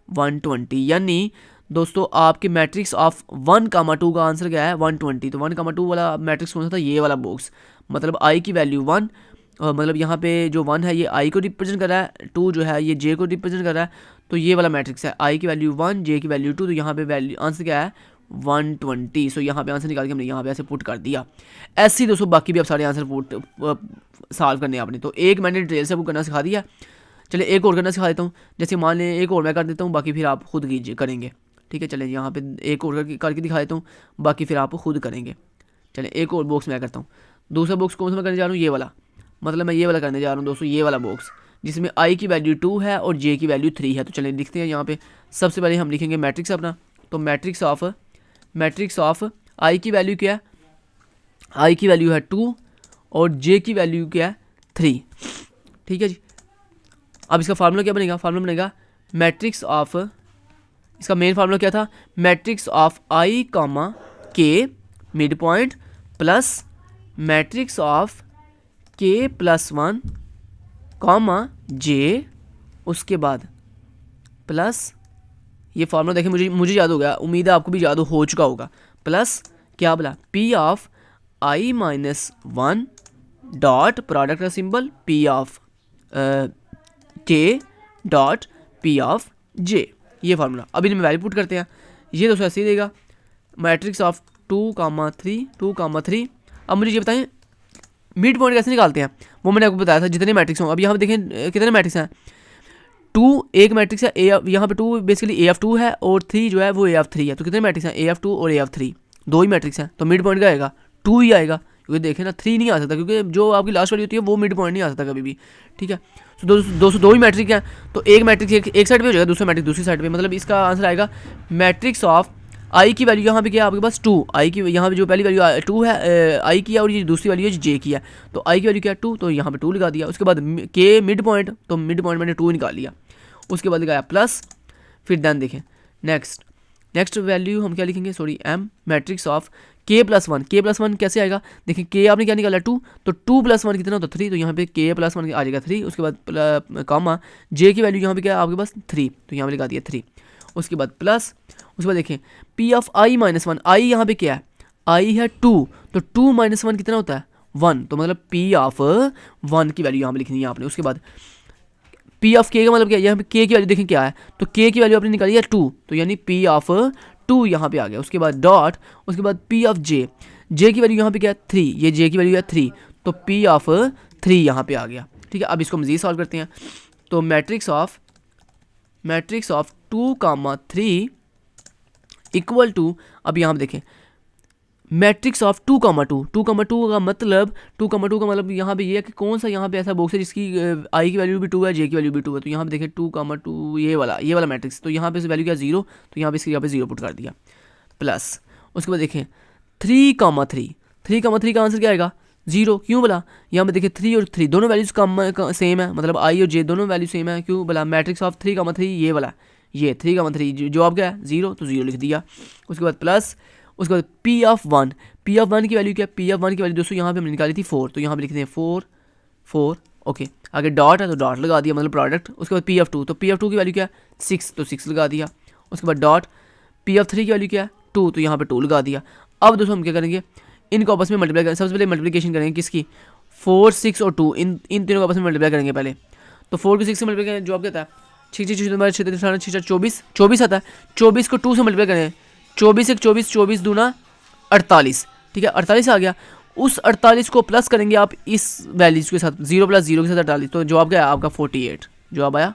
120। यानी दोस्तों आपके मैट्रिक्स ऑफ 1,2 का आंसर क्या है 120। तो 1,2 वाला मैट्रिक्स कौन सा था, ये वाला बॉक्स, मतलब i की वैल्यू 1 मतलब यहाँ पे जो 1 है ये आई को रिप्रेजेंट कर रहा है, 2 जो है ये जे को रिप्रेजेंट कर रहा है। तो ये वाला मैट्रिक्स है, आई की वैल्यू 1, जे की वैल्यू 2, तो यहाँ पे वैल्यू आंसर क्या है 120। सो यहाँ पे आंसर निकाल के हमने यहाँ पे ऐसे पुट कर दिया। ऐसे ही दोस्तों बाकी भी आप सारे आंसर पुट सॉल्व करने हैं आपने। तो एक मैंने डिटेल से आपको करना सिखा दिया, चलिए एक और करना सिखा देता हूँ। जैसे मान लें एक और मैं कर देता हूँ, बाकी फिर आप खुद कीजिए करेंगे, ठीक है। चलें यहाँ पे एक और करके दिखा देता हूँ, बाकी फिर आप खुद करेंगे। चलें एक और बॉक्स मैं करता हूँ। दूसरा बॉक्स कौन सा मैं करने जा रहा हूँ, ये वाला, मतलब मैं ये वाला करने जा रहा हूँ दोस्तों, ये वाला बॉक्स जिसमें आई की वैल्यू 2 है और जे की वैल्यू 3 है। तो चलें लिखते हैं यहाँ पे। सबसे पहले हम लिखेंगे मैट्रिक्स अपना। तो मैट्रिक्स ऑफ आई की वैल्यू क्या है, आई की वैल्यू है 2 और जे की वैल्यू क्या है 3, ठीक है जी। अब इसका फार्मूला क्या बनेगा, फार्मूला बनेगा मैट्रिक्स ऑफ, इसका मेन फार्मूला क्या था, मैट्रिक्स ऑफ आई कामा के mid point plus matrix of K plus 1 comma जे, उसके बाद प्लस, ये फार्मूला देखें मुझे याद हो गया, उम्मीद है आपको भी याद हो चुका होगा, प्लस क्या बोला, P of I minus 1 dot product का सिंबल पी ऑफ के डॉट पी ऑफ जे, ये फार्मूला। अभी इनमें वैल्यू पुट करते हैं। ये दोस्तों ऐसे ही देगा मैट्रिक्स ऑफ 2,3। अब मुझे ये बताएं मिड पॉइंट कैसे निकालते हैं, वो मैंने आपको बताया था जितने मैट्रिक्स हों। अब यहाँ पे देखें कितने मैट्रिक्स हैं, 2 एक मैट्रिक्स है, ए यहाँ पे 2 बेसिकली ए ऑफ 2 है और 3 जो है वो ए ऑफ 3 है। तो कितने मैट्रिक्स हैं, ए ऑफ 2 और ए ऑफ 3, 2 ही मैट्रिक्स हैं। तो मिड पॉइंट का आएगा 2 ही आएगा, क्योंकि देखें ना 3 नहीं आ सकता, क्योंकि जो आपकी लास्ट वाली होती है वो मिड पॉइंट नहीं आ सकता कभी भी, ठीक है। तो दोस्तों 2 ही मैट्रिक हैं, तो एक मैट्रिक्स एक साइड पे हो जाएगा, दूसरा मैट्रिक दूसरी साइड पे। मतलब इसका आंसर आएगा मैट्रिक्स ऑफ आई की वैल्यू यहाँ पे क्या है आपके पास 2, आई की यहाँ पे जो पहली वैल्यू 2 है आई की है, और ये दूसरी वैल्यू है जे की है। तो आई की वैल्यू क्या है 2, तो यहाँ पे 2 लगा दिया। उसके बाद के मिड पॉइंट, तो मिड पॉइंट मैंने 2 निकाल लिया। उसके बाद लगाया प्लस, फिर देन देखें नेक्स्ट वैल्यू हम क्या लिखेंगे, sorry M matrix of K plus 1। के प्लस 1 कैसे आएगा, देखिए के आपने क्या निकाला 2, तो 2 प्लस 1 कितना होता है 3, तो यहाँ पे के प्लस 1 आ जाएगा 3। उसके बाद कामा जे की वैल्यू यहाँ पे क्या है आपके पास 3, तो यहाँ पे लगा दिया 3। उसके बाद प्लस, उसके बाद देखें पी ऑफ आई माइनस 1, आई यहाँ पे क्या है, आई है 2, तो 2 माइनस 1 कितना होता है 1, तो मतलब पी ऑफ 1 की वैल्यू यहाँ पे लिखनी है आपने। उसके बाद पी ऑफ के का मतलब क्या है, यहाँ पे के की वैल्यू देखें क्या है, तो के की वैल्यू आपने निकाली है 2, तो यानी पी ऑफ 2 यहाँ पे आ गया। उसके बाद डॉट, उसके बाद पी ऑफ जे, जे की वैल्यू यहाँ पे क्या है 3, ये जे की वैल्यू है 3, तो पी ऑफ 3 यहाँ पे आ गया, ठीक है। अब इसको मज़ीद सॉल्व करते हैं। तो मैट्रिक्स ऑफ 2,3 इक्वल टू, अब यहाँ पे देखें मैट्रिक्स ऑफ 2,2 का मतलब यहाँ पे ये है कि कौन सा यहाँ पे ऐसा बॉक्स है जिसकी आई की वैल्यू भी 2 है, जे की वैल्यू भी 2 है। तो यहाँ पे देखें 2,2 ये वाला मैट्रिक्स, तो यहाँ पे वैल्यू क्या 0, तो यहाँ पे इसके यहाँ पे 0 पुट कर दिया प्लस। उसके बाद देखें 3,3 का आंसर क्या आएगा 0, क्यों बोला, यहाँ पे देखिए 3 और 3 दोनों वैल्यूज सेम है, मतलब आई और जे दोनों वैल्यू सेम है। क्यों बोला, मैट्रिक्स ऑफ 3,3 ये वाला, ये 3,3 जवाब क्या है 0, तो 0 लिख दिया। उसके बाद प्लस, उसके बाद पी ऑफ 1 की वैल्यू क्या है, पी ऑफ 1 की वैल्यू दोस्तों यहाँ पे हमने निकाली थी 4, तो यहाँ पे लिखते हैं 4 ओके। आगे डॉट है तो डॉट लगा दिया, मतलब प्रोडक्ट। उसके बाद पी ऑफ 2, तो पी ऑफ 2 की वैल्यू क्या है 6, तो 6 लगा दिया। उसके बाद डॉट पी ऑफ 3 की वैल्यू क्या है 2, तो यहाँ पे 2 लगा दिया। अब दोस्तों हम क्या करेंगे, इनको आपस में मल्टीप्लाई करेंगे। सबसे पहले मल्टीप्लिकेशन करेंगे किसकी, 4, 6 और 2, इन तीनों को आपस में मल्टीप्लाई करेंगे पहले। तो 4 को 6 से मल्टीप्लाई करें, जवाब क्या था 24 आता है। 24 को 2 से मल्टीप्लाई करें, 24 1 24, 24 दूना 48, ठीक है 48 आ गया। उस 48 को प्लस करेंगे आप इस वैल्यूज के साथ, 0 + 0 के साथ 48, तो जवाब क्या है आपका 48, जवाब आया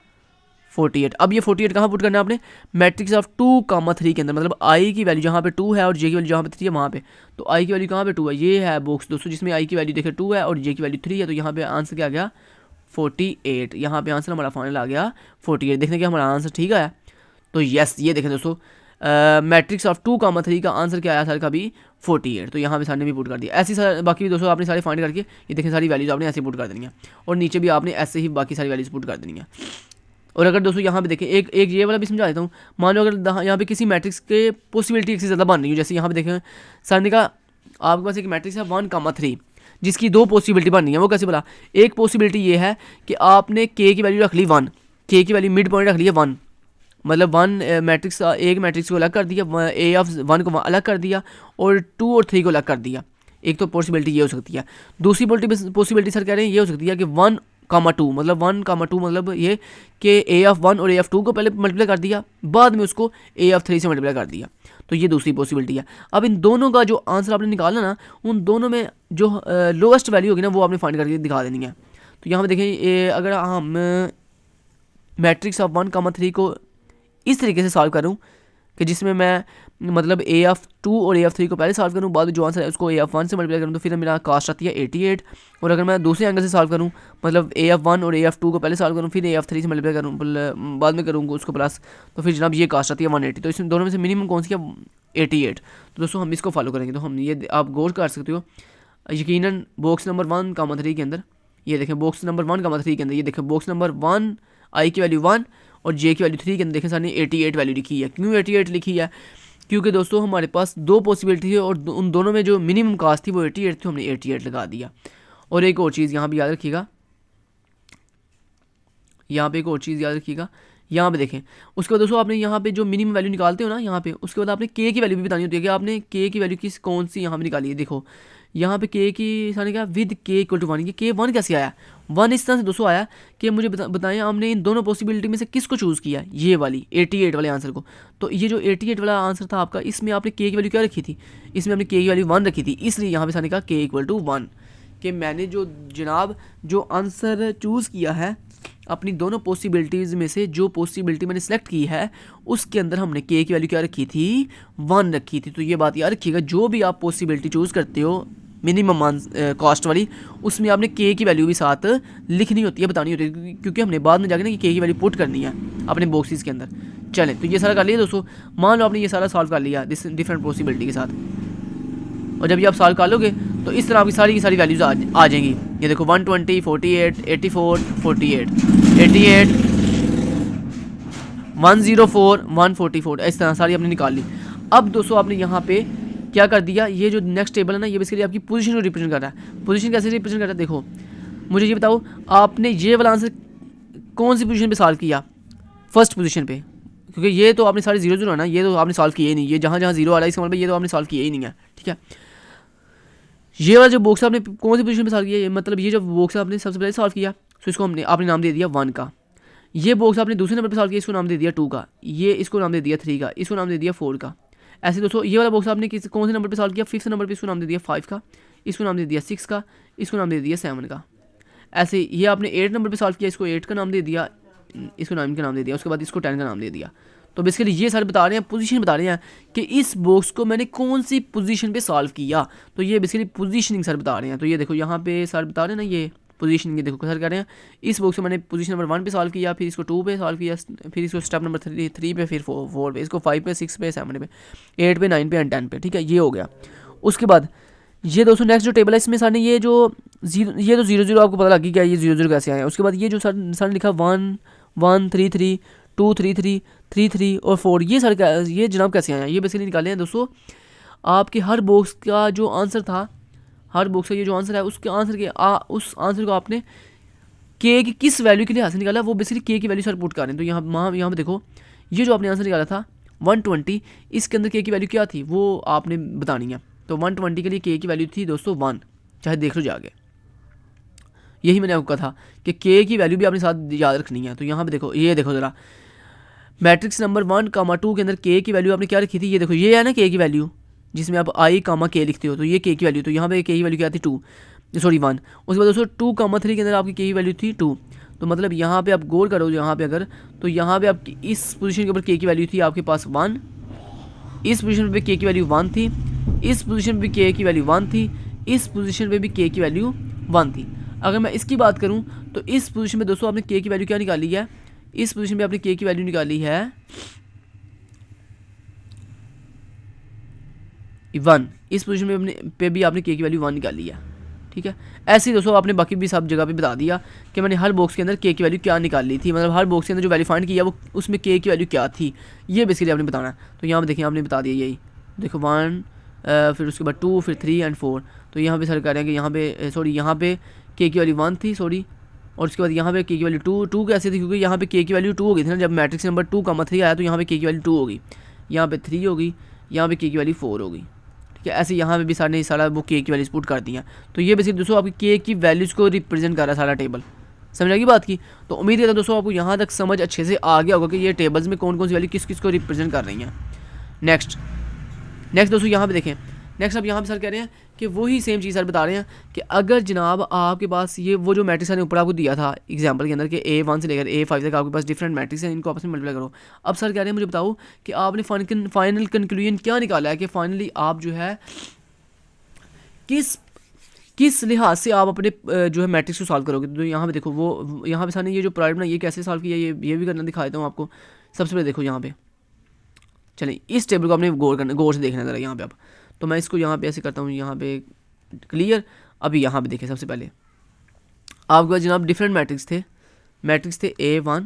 48। अब ये 48 कहाँ पुट करना है आपने, मैट्रिक्स ऑफ 2,3 के अंदर, मतलब आई की वैल्यू जहाँ पे 2 है और जे की वैल्यू जहाँ पे 3 है वहाँ पे। तो आई की वैल्यू कहाँ पे 2 है, ये है बॉक्स दोस्तों जिसमें आई की वैल्यू देखे 2 है और जे की वैल्यू 3 है। तो यहाँ पे आंसर क्या आ गया 48, यहाँ पे आंसर हमारा फाइनल आ गया 48। देखने के हमारा आंसर ठीक आया। तो यस, ये देखें दोस्तों मैट्रिक्स ऑफ 2,3 का आंसर क्या आया सर का भी 48, तो यहाँ पे सारे भी पुट कर दिया। ऐसी सारे बाकी दोस्तों आपने सारे फाइंड करके ये देखें सारी वैल्यूज आपने ऐसे पुट कर देनी है, और नीचे भी आपने ऐसे ही बाकी सारी वैल्यूज पुट कर देनी है। और अगर दोस्तों यहाँ पे देखें एक ये वाला भी समझा देता हूँ, मान लो अगर यहाँ पे किसी मैट्रिक्स के पॉसिबिलिटी एक से ज़्यादा बन रही है, जैसे यहाँ पे देखें सर ने कहा आपके पास एक मैट्रिक्स है 1,3 जिसकी 2 पॉसिबिलिटी बन रही है। वो कैसे बोला, एक पॉसिबिलिटी ये है कि आपने के की वैल्यू रख ली 1, के की वैल्यू मिड पॉइंट रख लिया 1, मतलब 1 मैट्रिक्स एक मैट्रिक्स को अलग कर दिया, ए ऑफ 1 को अलग कर दिया और 2 और 3 को अलग कर दिया। एक तो पॉसिबिलिटी ये हो सकती है। दूसरी पॉसिबिलिटी सर कह रहे हैं ये हो सकती है कि 1,2 मतलब 1,2 मतलब ये कि A(1) और A(2) को पहले मल्टीप्लाई कर दिया, बाद में उसको A(3) से मल्टीप्लाई कर दिया, तो ये दूसरी पॉसिबिलिटी है। अब इन दोनों का जो आंसर आपने निकालना ना, उन दोनों में जो लोएस्ट वैल्यू होगी ना वो आपने फाइंड करके दिखा देनी है। तो यहाँ पर देखें, अगर हम मैट्रिक्स ऑफ 1,3 को इस तरीके से सॉल्व करूँ कि जिसमें मैं मतलब A(2) और A(3) को पहले सॉल्व करूँ, बाद में जो आंसर है उसको A(1) से मल्टीप्लाई करूँ, तो फिर मेरा कास्ट आती है 88। और अगर मैं दूसरे एंगल से सॉल्व करूँ, मतलब A(1) और A(2) को पहले सॉल्व करूँ, फिर A(3) से मल्टीप्लाई करूँ, बाद में करूँगा उसको प्लस, तो फिर जनाब ये कास्ट आती है 180। तो इसमें दोनों में से मिनिमम कौन सी है? 88। तो दोस्तों हम इसको फॉलो करेंगे। तो हम ये आप गौर कर सकते हो, यकीनन बॉक्स नंबर 1,3 के अंदर, ये देखें बॉक्स नंबर 1,3 के अंदर, ये देखें बॉक्स नंबर 1 आई की वैल्यू 1 और जे की वैल्यू 3 के अंदर देखें सर ने 88 वैल्यू लिखी है। क्यों 88 लिखी है? क्योंकि दोस्तों हमारे पास दो पॉसिबिलिटी थी और उन दोनों में जो मिनिमम कास्ट थी वो 88 थी, हमने 88 लगा दिया। और एक और चीज़ यहाँ भी याद रखिएगा, यहाँ पे एक और चीज़ याद रखिएगा, यहाँ पे देखें उसके बाद दोस्तों आपने यहाँ पे जो मिनिमम वैल्यू निकालते हो ना यहाँ पे, उसके बाद आपने के की वैल्यू भी बतानी होती है कि आपने के की वैल्यू किस कौन सी यहाँ पे निकाली है। देखो यहाँ पे के की सामने क्या विद के इक्वल टू 1, ये के 1 कैसे आया? 1 इस तरह से दोस्तों आया कि मुझे बताएं हमने इन दोनों पॉसिबिलिटी में से किसको चूज़ किया, ये वाली 88 वाले आंसर को। तो ये जो 88 वाला आंसर था आपका, इसमें आपने के की वैल्यू क्या रखी थी? इसमें आपने के की वैल्यू 1 रखी थी, इसलिए यहाँ पे सामने कहा के इक्वल टू 1 कि मैंने जो जनाब जो आंसर चूज़ किया है अपनी दोनों पॉसिबिलिटीज़ में से, जो पॉसिबिलिटी मैंने सेलेक्ट की है उसके अंदर हमने के की वैल्यू क्या रखी थी? 1 रखी थी। तो ये बात याद रखिएगा, जो भी आप पॉसिबिलिटी चूज़ करते हो मिनिमम कॉस्ट वाली, उसमें आपने के की वैल्यू भी साथ लिखनी होती है, बतानी होती है, क्योंकि हमने बाद में जाके ना के की वैल्यू पुट करनी है अपने बॉक्सेस के अंदर। चलें, तो ये सारा कर लिया दोस्तों। मान लो आपने ये सारा सॉल्व कर लिया डिफरेंट पॉसिबिलिटी के साथ, और जब ये आप सॉल्व कर लोगे तो इस तरह आपकी सारी की सारी वैल्यूज़ आ जाएंगी। ये देखो 120, 48, 84, 48, 88, 104, 144, इस तरह सारी आपने निकाल ली। अब दोस्तों आपने यहाँ पे क्या कर दिया, ये जो नेक्स्ट टेबल है ना, ये बेसिकली आपकी पोजीशन को रिप्रेजेंट कर रहा है। पोजीशन कैसे रिप्रेजेंट कर रहा है? देखो मुझे ये बताओ, आपने ये वाला आंसर कौन सी पोजीशन पे सॉल्व किया? फर्स्ट पोजीशन पे, क्योंकि ये तो आपने सारे 0 0 है ना, ये तो आपने सॉल्व किया ही नहीं। ये जहाँ जहाँ 0 आ रहा है इसका मतलब ये तो आपने सॉल्व किया ही नहीं है, ठीक है। ये वाला जो बॉक्स आपने कौन सी पोजीशन पे सॉल्व किया? मतलब ये जो बॉक्स आपने सबसे पहले सॉल्व किया, तो इसको आपने नाम दे दिया 1 का। ये बॉक्स आपने दूसरे नंबर पे सॉल्व किया, इसको नाम दे दिया 2 का। ये इसको नाम दे दिया 3 का, इसको नाम दे दिया 4 का। ऐसे दोस्तों ये वाला बॉक्स आपने कौन से नंबर पे सॉल्व किया? 5th नंबर पे, इसको नाम दे दिया 5 का, इसको नाम दे दिया 6 का, इसको नाम दे दिया 7 का। ऐसे ये आपने 8 नंबर पे सॉल्व किया, इसको 8 का नाम दे दिया, इसको 9 का नाम दे दिया, उसके बाद इसको 10 का नाम दे दिया। तो बेसिकली ये सारे बता रहे हैं, पोजीशन बता रहे हैं कि इस बॉक्स को मैंने कौन सी पोजीशन पे सॉल्व किया। तो ये बेसिकली पोजीशनिंग सर बता रहे हैं। तो ये देखो यहाँ पे सर बता रहे हैं ना, ये पोजीशनिंग, ये देखो सर कह रहे हैं इस बॉक्स को मैंने पोजीशन नंबर 1 पे सॉल्व किया, फिर इसको 2 पे सॉल्व किया, फिर इसको स्टेप नंबर 3 पे, फिर 4 पे, इसको 5 पे, 6 पे, 7 पे, 8 पे, 9 पे एंड 10 पे, ठीक है। ये हो गया। उसके बाद ये दोस्तों नेक्स्ट जो टेबल है इसमें सर ने ये जो ये तो 0 0 आपको पता लग गया ये 0 0 कैसे आए हैं। उसके बाद ये जो सर ने लिखा 1 1 3 3 2 3 3 3 3 और 4, ये सर ये जनाब कैसे आए हैं? ये बेसिकली निकाले हैं दोस्तों आपके हर बॉक्स का जो आंसर था, हर बॉक्स का ये जो आंसर है उसके आंसर के उस आंसर को आपने के की किस वैल्यू के लिए हासिल निकाला, वो बेसिकली के की वैल्यू सर पुट कर रहे हैं। तो यहाँ पे देखो ये जो आपने आंसर निकाला था 120, इसके अंदर के की वैल्यू क्या थी वो आपने बतानी है। तो 120 के लिए के की वैल्यू थी दोस्तों 1, चाहे देख लो जाके, यही मैंने आपको कहा था कि के की वैल्यू भी आपने साथ याद रखनी है। तो यहाँ पे देखो, ये देखो ज़रा मैट्रिक्स नंबर 1,2 के अंदर के की वैल्यू आपने क्या रखी थी? ये देखो ये है ना के की वैल्यू, जिसमें आप आई कामा के लिखते हो, तो ये के की वैल्यू, तो यहाँ पे के की वैल्यू क्या थी 2, सॉरी 1। उसके बाद दोस्तों 2,3 के अंदर आपकी के की वैल्यू थी 2। तो मतलब यहाँ पे आप गौर करो यहाँ पे अगर, तो यहाँ पे आपकी इस पोजीशन के ऊपर के की वैल्यू थी आपके पास 1, इस पोजीशन पे के की वैल्यू 1 थी, इस पोजीशन पे के की वैल्यू 1 थी, इस पोजीशन पे भी के की वैल्यू 1 थी। अगर मैं इसकी बात करूँ तो इस पोजीशन पे दोस्तों आपने के की वैल्यू क्या निकाली है? इस पोजीशन पे आपने के की वैल्यू निकाली है 1, इस पोजीशन पे भी आपने के की वैल्यू 1 निकाली है, ठीक है। ऐसे ही दोस्तों आपने बाकी भी सब जगह पे बता दिया कि मैंने हर बॉक्स के अंदर के की वैल्यू क्या निकाली थी, मतलब हर बॉक्स के अंदर जो वैल्यू फाइंड किया वो उसमें के की वैल्यू क्या थी, ये बेसिकली आपने बताना है। तो यहाँ पे देखिए आपने बता दिया यही, देखो 1 फिर उसके बाद 2 फिर 3 एंड 4। तो यहाँ पे सर कह रहे हैं कि यहाँ पे सॉरी यहाँ पे के की वैल्यू 1 थी, सॉरी, और उसके बाद यहाँ पे के की वैल्यू 2 कैसे थी? क्योंकि यहाँ पे के की वैल्यू 2 हो गई थी ना, जब मैट्रिक्स नंबर 2,3 आया तो यहाँ पे के की वैल्यू 2 होगी, यहाँ पे 3 होगी, यहाँ पे के की वैल्यू 4 होगी, ठीक कि ऐसे यहाँ पे भी सारे सारा वो के की वैल्यूज़ पुट कर दी हैं। तो ये बेसिकली दोस्तों आपकी के की वैल्यूज़ को रिप्रेजेंट कर रहा है सारा टेबल। समझ आएगी बात की? तो उम्मीद करता हूँ दोस्तों आपको यहाँ तक समझ अच्छे से आ गया होगा कि ये टेबल्स में कौन कौन सी वैल्यू किस किस को रिप्रेजेंट कर रही हैं। नेक्स्ट दोस्तों यहाँ पे देखें, नेक्स्ट अब यहाँ पे सर कह रहे हैं कि वही सेम चीज़ सर बता रहे हैं कि अगर जनाब आपके पास ये वो जो मैट्रिक्स ने ऊपर आपको दिया था एग्जांपल के अंदर कि A1 से लेकर A5 तक आपके पास डिफरेंट मैट्रिक्स हैं, इनको आपस में मल्टीप्लाई करो। अब सर कह रहे हैं मुझे बताओ कि आपने फाइनल कंक्लूजन क्या निकाला है कि फाइनली आप जो है किस लिहाज से आप अपने जो है मैट्रिक्स को सॉल्व करोगे। तो यहाँ पे देखो वो यहाँ पे सामने ये जो प्रोडक्ट ना ये कैसे सॉल्व किया ये भी करना दिखा देता हूँ आपको। सबसे पहले देखो यहाँ पे, चलिए इस टेबल को आपने गौर से देखना ज़रा यहाँ पे। अब तो मैं इसको यहाँ पे ऐसे करता हूँ, यहाँ पे क्लियर। अभी यहाँ पे देखिए, सबसे पहले आपके पास जनाब डिफरेंट मैट्रिक्स थे A1,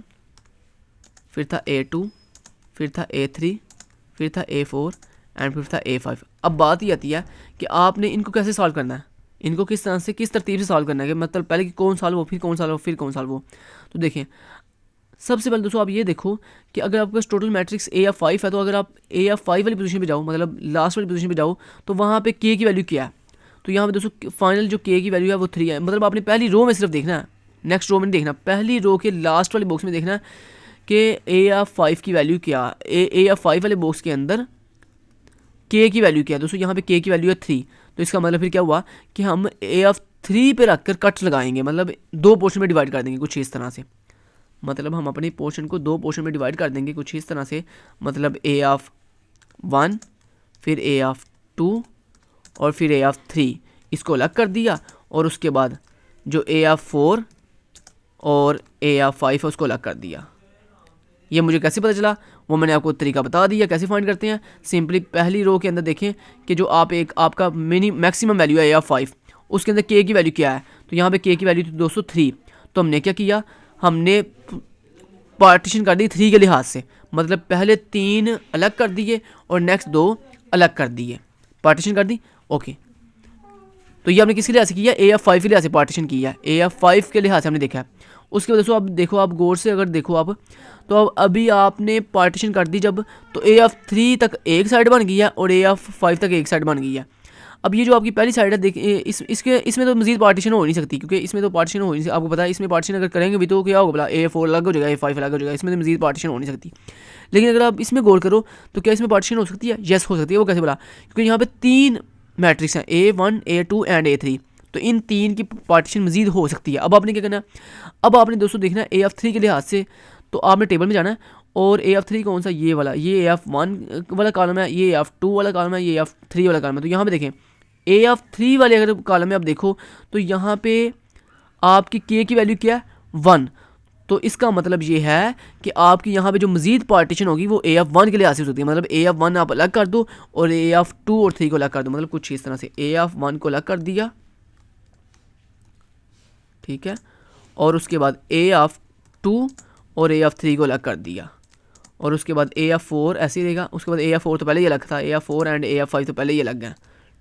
फिर था A2, फिर था A3, फिर था A4 एंड फिर था A5। अब बात ये आती है कि आपने इनको कैसे सॉल्व करना है, इनको किस तरह से किस तरतीब से सॉल्व करना है कि मतलब पहले कि कौन सॉल्व हो, फिर कौन सॉल्व हो, फिर कौन सॉल्व हो। तो देखें सबसे पहले दोस्तों आप ये देखो कि अगर आपके पास टोटल मैट्रिक्स A5 है तो अगर आप A5 वाली पोजीशन पे जाओ, मतलब लास्ट वाली पोजीशन पे जाओ, तो वहाँ पे K की वैल्यू क्या है। तो यहाँ पे दोस्तों फाइनल जो K की वैल्यू है वो 3 है। मतलब आपने पहली रो में सिर्फ देखना है, नेक्स्ट रो में देखना, पहली रो के लास्ट वाले बॉक्स में देखना है कि A5 की वैल्यू क्या, A5 वाले बॉक्स के अंदर K की वैल्यू क्या है। दोस्तों यहाँ पे K की वैल्यू है 3, तो इसका मतलब फिर क्या हुआ कि हम A3 पे रख कर कट लगाएंगे, मतलब दो पोर्शन में डिवाइड कर देंगे कुछ इस तरह से। मतलब हम अपने पोर्शन को दो पोर्शन में डिवाइड कर देंगे कुछ इस तरह से, मतलब A1 फिर A2 और फिर A3 इसको अलग कर दिया, और उसके बाद जो A4 और A5 है उसको अलग कर दिया। ये मुझे कैसे पता चला वो मैंने आपको तरीका बता दिया कैसे फाइंड करते हैं। सिंपली पहली रो के अंदर देखें कि जो आपका मैक्सिमम वैल्यू है A5, उसके अंदर K की वैल्यू क्या है। तो यहाँ पे K की वैल्यू थी 203। तो हमने क्या किया, हमने पार्टीशन कर दी 3 के लिहाज से, मतलब पहले 3 अलग कर दिए और नेक्स्ट 2 अलग कर दिए, पार्टीशन कर दी। ओके, तो ये हमने किसके लिहाज से किया, A5 के लिहाज से पार्टीशन किया, A5 के लिहाज से हमने देखा है। उसके वजह से अब देखो, आप गौर से अगर देखो आप, तो अब अभी आपने पार्टीशन कर दी जब, तो A3 तक एक साइड बन गई है और A5 तक एक साइड बन गई है। अब ये जो आपकी पहली साइड है देखिए, इसमें तो मजीद पार्टीशन हो नहीं सकती, क्योंकि इसमें तो पार्टीशन हो नहीं सकती। आपको पता है इसमें पार्टीशन अगर करेंगे भी तो क्या होगा, बोला A4 अलग हो जाएगा, A5 अलग हो जाएगा, इसमें तो मजीद पार्टीशन हो नहीं सकती। लेकिन अगर आप इसमें गौर करो तो क्या इसमें पार्टीशन हो सकती है, यस हो सकती है। वो कैसे बोला, क्योंकि यहाँ पे 3 मैट्रिक्स हैं A1 A2 एंड A3, तो इन 3 की पार्टीशन मजीद हो सकती है। अब आपने क्या करना है, अब आपने दोस्तों देखना है AF3 के लिहाज से, तो आपने टेबल में जाना है और AF3 कौन सा, ये वाला, ये AF1 वाला कॉलम है, ये AF2 वाला कॉलम है, ये AF3 वाला कॉलम है। तो यहाँ पे देखें AF3 वाले अगर कॉलम में आप देखो तो यहाँ पे आपकी K की वैल्यू क्या है, 1। तो इसका मतलब ये है कि आपकी यहाँ पे जो मजीद पार्टीशन होगी वो AF1 के लिए हासिल होती है। मतलब AF1 आप अलग कर दो और AF2 और 3 को अलग कर दो, मतलब कुछ इस तरह से AF1 को अलग कर दिया, ठीक है, और उसके बाद AF2 और AF3 को अलग कर दिया, और उसके बाद AF4 ऐसे ही रहेगा। उसके बाद AF4 तो पहले ही अलग था, AF4 एंड AF5 तो पहले ही अलग है,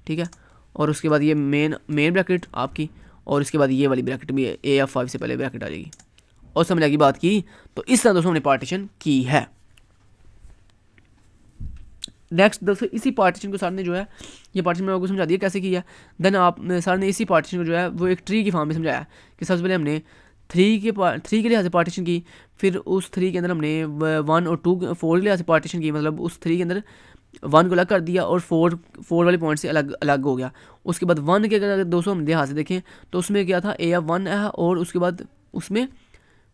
ठीक है। और उसके बाद ये मेन ब्रैकेट आपकी, और इसके बाद ये वाली ब्रैकेट भी AF5 से पहले ब्रैकेट आ जाएगी। और समझ लगी बात की। तो इस तरह दोस्तों हमने पार्टीशन की है। नेक्स्ट दोस्तों इसी पार्टीशन को सर ने जो है, ये पार्टीशन मैंने आपको समझा दिया कैसे किया। देन आप सर ने इसी पार्टीशन को जो है वो एक ट्री की फॉर्म में समझाया कि सबसे पहले हमने 3 के लिहाज से पार्टीशन की, फिर उस 3 के अंदर हमने 1 और 2 4 के लिहाज से पार्टीशन की, मतलब उस 3 के अंदर 1 को अलग कर दिया और 4 वाले पॉइंट से अलग हो गया। उसके बाद 1 के अगर दोस्तों हम लिहाज से देखें तो उसमें क्या था, AF1 है, और उसके बाद उसमें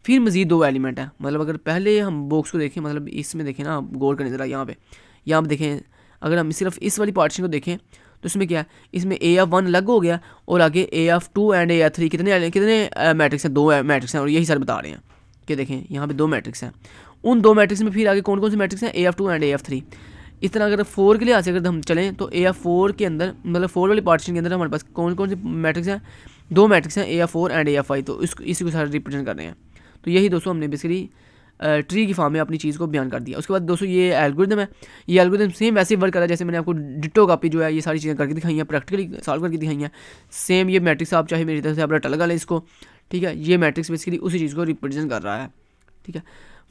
फिर मज़ीद 2 एलिमेंट है। मतलब अगर पहले हम बॉक्स को देखें, मतलब इसमें देखें ना, गौर करने ज़रा यहाँ पे देखें, अगर हम सिर्फ इस वाली पार्टीशन को देखें तो इसमें क्या है, इसमें AF1 अलग हो गया और आगे AF2 एंड AF3 कितने मैट्रिक्स हैं, 2 मैट्रिक्स हैं। और यही सर बता रहे हैं कि देखें यहाँ पे 2 मैट्रिक्स हैं, उन 2 मैट्रिक्स में फिर आगे कौन कौन से मैट्रिक्स हैं, AF2 एंड AF3। इस तरह अगर 4 के लिहाज से अगर हम चलें तो AF4 के अंदर, मतलब 4 वाली पार्टीशन के अंदर हमारे पास कौन कौन से मैट्रिक्स हैं, 2 मैट्रिक्स हैं, AF4 एंड AF5। तो इसी को सारे रिप्रेजेंट कर रहे हैं। तो यही दोस्तों हमने बेसिकली ट्री की फॉर्म में अपनी चीज़ को बयान कर दिया। उसके बाद दोस्तों ये एल्गोरिथम है, ये एल्गोरिथम सेम वैसे वर्क कर रहा है जैसे मैंने आपको डिटो कॉपी जो है ये सारी चीज़ें करके दिखाई हैं, प्रैक्टिकली सॉल्व करके दिखाई हैं। सेम ये मैट्रिक्स आप चाहे मेरी तरफ से आप रटा लगा लें इसको, ठीक है। ये मैट्रिक्स बेसिकली उसी चीज़ को रिप्रेजेंट कर रहा है, ठीक है।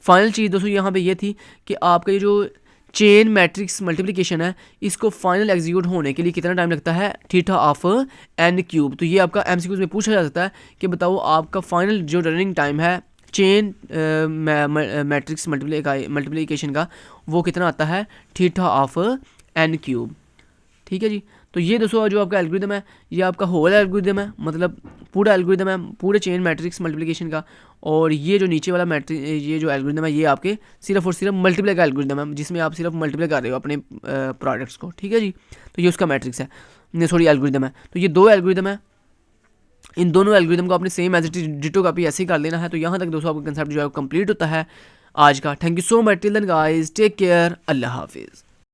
फाइनल चीज़ दोस्तों यहाँ पे ये थी कि आपका ये जो चेन मैट्रिक्स मल्टीप्लिकेशन है, इसको फाइनल एग्जीक्यूट होने के लिए कितना टाइम लगता है, थीटा ऑफ एन क्यूब। तो ये आपका एमसीक्यूज में पूछा जा सकता है कि बताओ आपका फाइनल जो रनिंग टाइम है चेन मैट्रिक्स मल्टीप्लिकेशन का वो कितना आता है, थीटा ऑफ एन क्यूब। ठीक है जी। तो ये दोस्तों जो आपका एल्गोरिदम है ये आपका होल एल्गोरिदम है, मतलब पूरा एल्गोरिदम है पूरे चेन मैट्रिक्स मल्टीप्लिकेशन का। और ये जो नीचे वाला ये जो एल्गोरिदम है ये आपके सिर्फ और सिर्फ मल्टीप्लाई का एल्गोरिदम है, जिसमें आप सिर्फ मल्टीप्लाई कर रहे हो अपने प्रोडक्ट्स को। ठीक है जी। तो ये उसका मैट्रिक्स है, सॉरी एल्गोरिदम है। तो ये दो एल्गोरिदम है, इन दोनों एल्गोरिदम को आपने same as it is ditto copy ऐसे ही कर लेना है। तो यहाँ तक दोस्तों आपका कंसेप्ट जो है कंप्लीट होता है आज का। Thank you so much, till then guys, take care, अल्लाह हाफिज़।